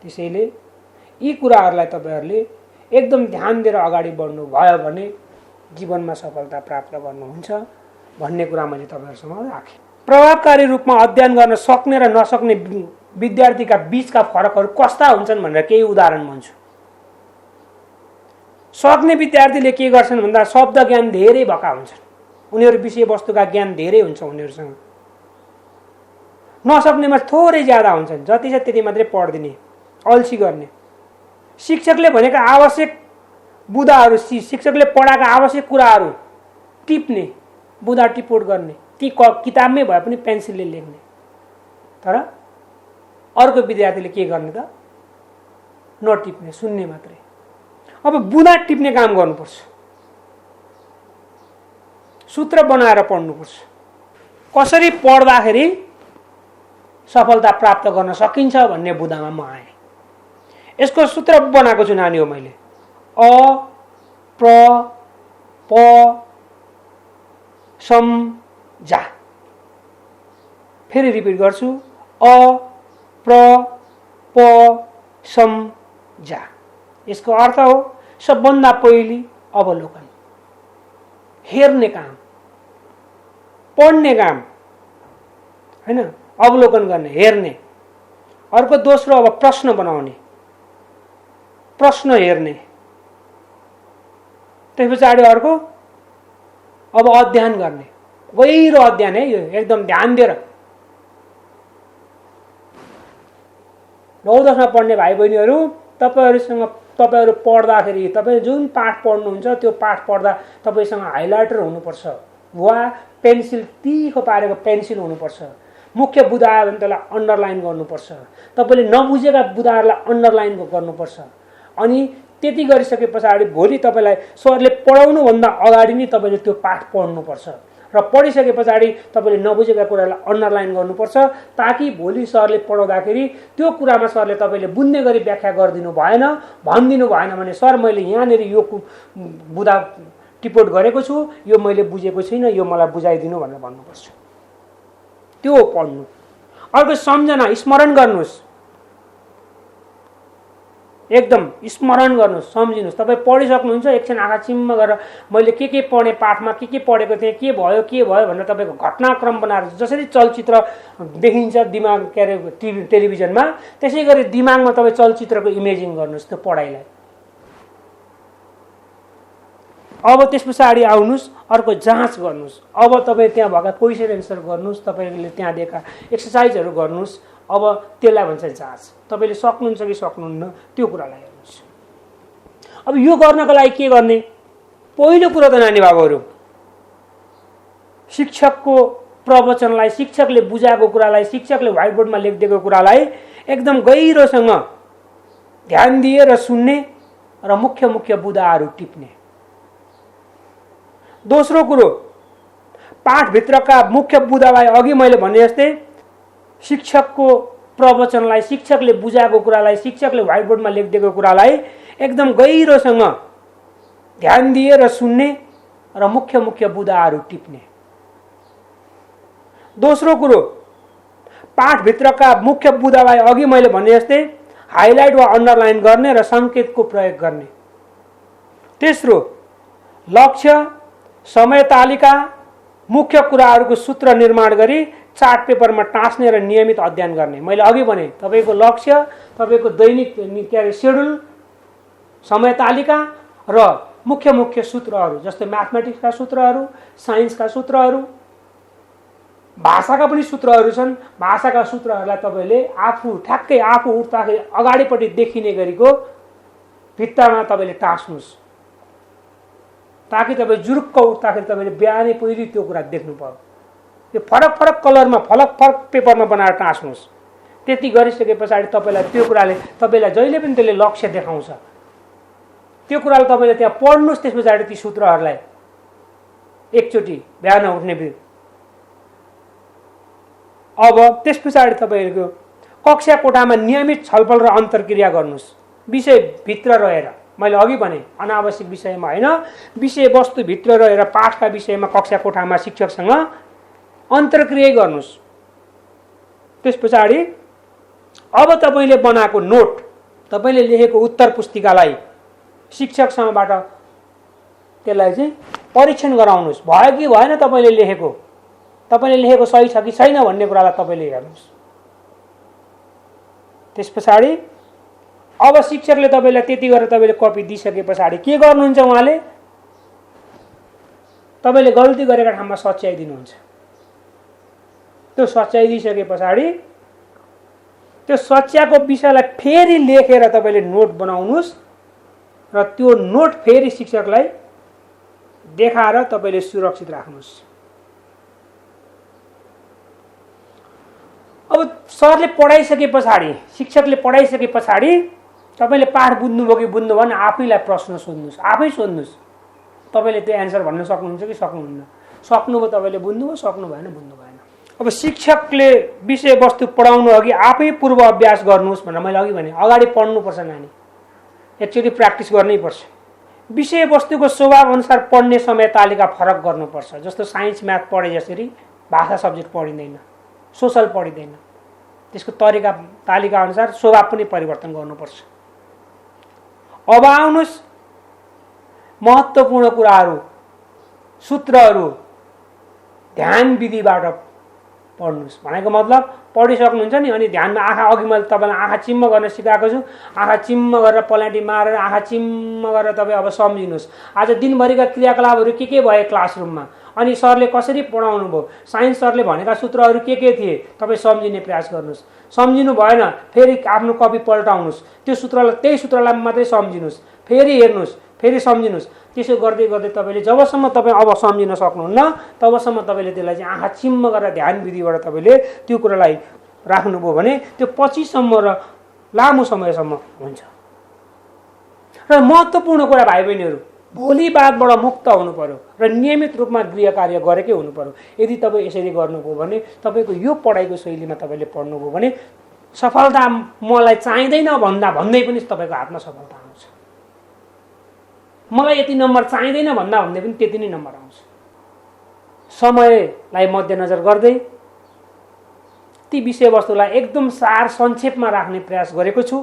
त्यसैले यी कुराहरूलाई तपाईँहरूले एकदम ध्यान दिएर अगाडि बढ्नु भयो भने जीवनमा सफलता प्राप्त गर्नुहुन्छ भन्ने कुरा मैले तपाईँहरूसँग राखेँ। प्रभावकारी रूपमा अध्ययन गर्न सक्ने र नसक्ने विद्यार्थीका बीचका फरकहरू कस्ता हुन्छन् भनेर केही उदाहरण भन्छु। सक्ने विद्यार्थीले के गर्छन् भन्दा शब्द ज्ञान धेरै भएका हुन्छन्, उनीहरू विषयवस्तुका ज्ञान धेरै हुन्छ उनीहरूसँग। नसक्नेमा थोरै ज्यादा हुन्छन्, जति छ त्यति मात्रै पढिदिने, अल्छी गर्ने। शिक्षकले भनेका आवश्यक बुदाहरू, शिक्षकले पढाएका आवश्यक कुराहरू टिप्ने, बुदा टिपोट गर्ने, ती किताबमै भए पनि पेन्सिलले लेख्ने। तर अर्को विद्यार्थीले के गर्ने त? नटिप्ने, सुन्ने मात्रै। अब बुदा टिप्ने काम गर्नुपर्छ, सूत्र बनाएर पढ्नुपर्छ। कसरी पढ्दाखेरि सफलता प्राप्त गर्न सकिन्छ भन्ने बुदामा म आएँ। यसको सूत्र बनाएको छु नानी हो मैले। अ प्र प सम जा। फेरि रिपिट गर्छु, अ प्र प सम जा। यसको अर्थ हो सबभन्दा पहिले अवलोकन, हेर्ने काम, पढ्ने काम हैन, अवलोकन गर्ने, हेर्ने। अर्को दोस्रो, अब प्रश्न बनाउने, प्रश्न हेर्ने। त्यस पछाडि अर्को अब अध्ययन गर्ने, गहिरो अध्ययन है, यो एकदम ध्यान दिएर। 9-10मा पढ्ने भाइ बहिनीहरू, तपाईहरू पढ्दाखेरि तपाईँ जुन पाठ पढ्नुहुन्छ त्यो पाठ पढ्दा तपाईँसँग हाइलाइटर हुनुपर्छ वा पेन्सिल, तिखो पारेको पेन्सिल हुनुपर्छ। मुख्य बुदा आयो भने त्यसलाई अन्डरलाइन गर्नुपर्छ। तपाईँले नबुझेका बुदाहरूलाई अन्डरलाइन गर्नुपर्छ। अनि त्यति गरिसके पछाडि भोलि तपाईँलाई सरले पढाउनुभन्दा अगाडि नै तपाईँले त्यो पाठ पढ्नुपर्छ र पढिसके पछाडि तपाईँले नबुझेका कुरालाई अन्डरलाइन गर्नुपर्छ, ताकि भोलि सरले पढाउँदाखेरि त्यो कुरामा सरले तपाईँले बुझ्ने गरी व्याख्या गरिदिनु भएन, भनिदिनु भएन भने सर मैले यहाँनिर यो बुदा टिपोट गरेको छु, यो मैले बुझेको छैन, यो मलाई बुझाइदिनु भनेर भन्नुपर्छ। त्यो पढ्नु। अर्को सम्झना, स्मरण गर्नुहोस्, एकदम स्मरण गर्नुहोस्, सम्झिनुहोस्। तपाईँ पढिसक्नुहुन्छ, एकछिन आँखा चिम्म गरेर मैले के पढेँ, पाठमा के पढेको थिएँ, के भयो भनेर तपाईँको घटनाक्रम बनाएर, जसरी चलचित्र देखिन्छ दिमाग के अरे टेलिभिजनमा, त्यसै गरी दिमागमा तपाईँ चलचित्रको इमेजिङ गर्नुहोस् त्यो पढाइलाई। अब त्यस पछाडि आउनुहोस्, अर्को जाँच गर्नुहोस्। अब तपाईँ त्यहाँ भएका क्वेसन एन्सर गर्नुहोस्, तपाईँले त्यहाँ दिएका एक्सर्साइजहरू गर्नुहोस्। अब त्यसलाई भन्छ जाँच। तपाईँले सक्नुहुन्छ कि सक्नुहुन्न त्यो कुरालाई हेर्नुहोस्। अब यो गर्नको लागि के गर्ने? पहिलो कुरो त नानी बाबुहरू, शिक्षकको प्रवचनलाई, शिक्षकले बुझाएको कुरालाई, शिक्षकले व्हाइट बोर्डमा लेखिदिएको कुरालाई एकदम गहिरोसँग ध्यान दिएर सुन्ने र मुख्य मुख्य बुदाहरू टिप्ने। दोस्रो कुरो, पाठभित्रका मुख्य बुदालाई अघि मैले भने जस्तै शिक्षकको प्रवचनलाई, शिक्षकले बुझाएको कुरालाई, शिक्षकले व्हाइट बोर्डमा लेखिदिएको कुरालाई एकदम गहिरोसँग ध्यान दिएर सुन्ने र मुख्य मुख्य बुदाहरू टिप्ने। दोस्रो कुरो, पाठभित्रका मुख्य बुदालाई अघि मैले भने जस्तै हाइलाइट वा अन्डरलाइन गर्ने र सङ्केतको प्रयोग गर्ने। तेस्रो, लक्ष्य, समय तालिका, मुख्य कुराहरूको सूत्र निर्माण गरी चार्ट पेपरमा टाँस्ने र नियमित अध्ययन गर्ने। मैले अघि भने तपाईँको लक्ष्य, तपाईँको दैनिक सेड्युल, समय तालिका र मुख्य मुख्य सूत्रहरू जस्तै म्याथमेटिक्सका सूत्रहरू, साइन्सका सूत्रहरू, भाषाका पनि सूत्रहरू छन्। भाषाका सूत्रहरूलाई तपाईँले ठ्याक्कै आफू उठ्दाखेरि अगाडिपट्टि देखिने गरीको भित्तामा तपाईँले टाँस्नुहोस्, ताकि तपाईँ जुरुक्क उठ्दाखेरि तपाईँले बिहानै पहिले त्यो कुरा देख्नु पर्यो। त्यो फरक फरक कलरमा, फरक फरक पेपरमा बनाएर टाँस्नुहोस्। त्यति गरिसके पछाडि तपाईँलाई त्यो कुराले तपाईँलाई जहिले पनि त्यसले लक्ष्य देखाउँछ। त्यो कुरालाई तपाईँले त्यहाँ पढ्नुहोस्। त्यस पछाडि ती सूत्रहरूलाई एकचोटि बिहान उठ्ने बित्तिकै। अब त्यस पछाडि तपाईँको कक्षा कोठामा नियमित छलफल र अन्तर्क्रिया गर्नुहोस्। विषयभित्र रहेर, मैले अघि भने अनावश्यक विषयमा होइन, विषयवस्तुभित्र रहेर पाठका विषयमा कक्षा कोठामा शिक्षकसँग अन्तर्क्रिया गर्नुहोस्। त्यस पछाडि अब तपाईँले बनाएको नोट, तपाईँले लेखेको उत्तर पुस्तिकालाई शिक्षकसँगबाट त्यसलाई चाहिँ परीक्षण गराउनुहोस्। भयो कि भएन तपाईँले लेखेको सही छ कि छैन भन्ने कुरालाई तपाईँले हेर्नुहोस्। त्यस पछाडि अब शिक्षकले तपाईँलाई त्यति गरेर तपाईँले कपी दिइसके पछाडि के गर्नुहुन्छ? उहाँले तपाईँले गल्ती गरेका ठाउँमा सच्याइदिनुहुन्छ। त्यो सच्याइदिइसके पछाडि त्यो सच्याको विषयलाई फेरि लेखेर तपाईँले नोट बनाउनुहोस् र त्यो नोट फेरि शिक्षकलाई देखाएर तपाईँले सुरक्षित राख्नुहोस्। अब सरले पढाइसके पछाडि, शिक्षकले पढाइसके पछाडि तपाईँले पाठ बुझ्नुभयो कि बुझ्नु भएन आफैलाई प्रश्न सोध्नुहोस्, आफै सोध्नुहोस्। तपाईँले त्यो एन्सर भन्न सक्नुहुन्छ कि सक्नुहुन्न? सक्नुभयो तपाईँले बुझ्नुभयो, सक्नु भएन बुझ्नु भएन। अब शिक्षकले विषयवस्तु पढाउनु अघि आफै पूर्व अभ्यास गर्नुहोस् भनेर मैले अघि भने। अगाडि पढ्नुपर्छ नानी, एकचोटि प्र्याक्टिस गर्नै पर्छ। विषयवस्तुको स्वभाव अनुसार पढ्ने समय तालिका फरक गर्नुपर्छ। जस्तो साइन्स म्याथ पढे जसरी भाषा सब्जेक्ट पढिँदैन, सोसल पढिँदैन। त्यसको तरिका तालिका अनुसार स्वभाव पनि परिवर्तन गर्नुपर्छ। अब आउनुहोस् महत्त्वपूर्ण कुराहरू, सूत्रहरू ध्यान विधिबाट पढ्नुहोस्। भनेको मतलब पढिसक्नुहुन्छ नि, अनि ध्यानमा आँखा, अघि मैले तपाईँलाई आँखा चिम्म गर्न सिकाएको छु। आँखा चिम्म गरेर पलाटी मारेर आँखा चिम्म गरेर तपाईँ अब सम्झिनुहोस् आज दिनभरिका क्रियाकलापहरू के भए क्लासरुममा, अनि सरले कसरी पढाउनु भयो, साइन्स सरले भनेका सूत्रहरू के थिए, तपाईँ सम्झिने प्रयास गर्नुहोस्। सम्झिनु भएन फेरि आफ्नो कपी पल्टाउनुहोस्, त्यो सूत्रलाई, त्यही सूत्रलाई मात्रै सम्झिनुहोस्, फेरि हेर्नुहोस्, फेरि सम्झिनुहोस्। त्यसो गर्दै गर्दै तपाईँले जबसम्म तपाईँ अब सम्झिन सक्नुहुन्न तबसम्म तपाईँले त्यसलाई चाहिँ आँखा चिम्म गरेर ध्यान विधिबाट तपाईँले त्यो कुरालाई राख्नुभयो भने त्यो पछिसम्म र लामो समयसम्म हुन्छ। र महत्त्वपूर्ण कुरा भाइ बहिनीहरू, भोलि बादबाट मुक्त हुनु पर्यो र नियमित रूपमा गृह कार्य गरेकै हुनु पर्यो। यदि तपाईँ यसरी गर्नुभयो भने, तपाईँको यो पढाइको शैलीमा तपाईँले पढ्नुभयो भने सफलता मलाई चाहिँदैन भन्दै पनि तपाईँको हातमा सफलता आउँछ। मलाई यति नम्बर चाहिँदैन भन्दा पनि त्यति नै नम्बर आउँछ। समयलाई मध्यनजर गर्दै ती विषयवस्तुलाई एकदम सार संक्षेपमा राख्ने प्रयास गरेको छु।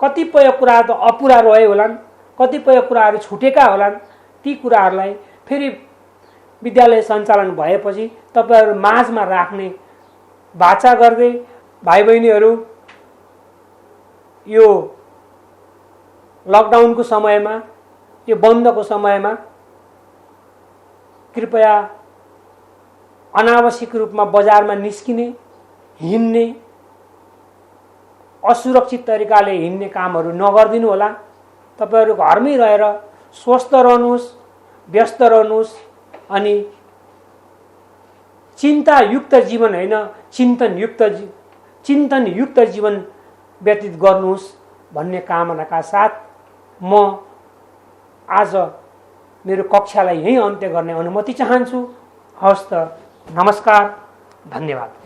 कतिपय कुराहरू त अपुरा रहे होलान्, कतिपय कुराहरू छुटेका होलान्। ती कुराहरूलाई फेरि विद्यालय सञ्चालन भएपछि तपाईँहरू माझमा राख्ने वाचा गर्दै भाइ बहिनीहरू यो लकडाउनको समयमा, यो बन्दको समयमा कृपया अनावश्यक रूपमा बजारमा निस्किने, हिँड्ने, असुरक्षित तरिकाले हिँड्ने कामहरू नगरिदिनु होला। तपाईहरु घरमै रहेर स्वस्थ रहनुहोस्, व्यस्त रहनुहोस् अनि चिन्तायुक्त जीवन होइन चिन्तनयुक्त जीवन व्यतीत गर्नुहोस् भन्ने कामनाका साथ म आज मेरो कक्षालाई यही अन्त्य गर्ने अनुमति चाहन्छु। हवस् त, नमस्कार, धन्यवाद।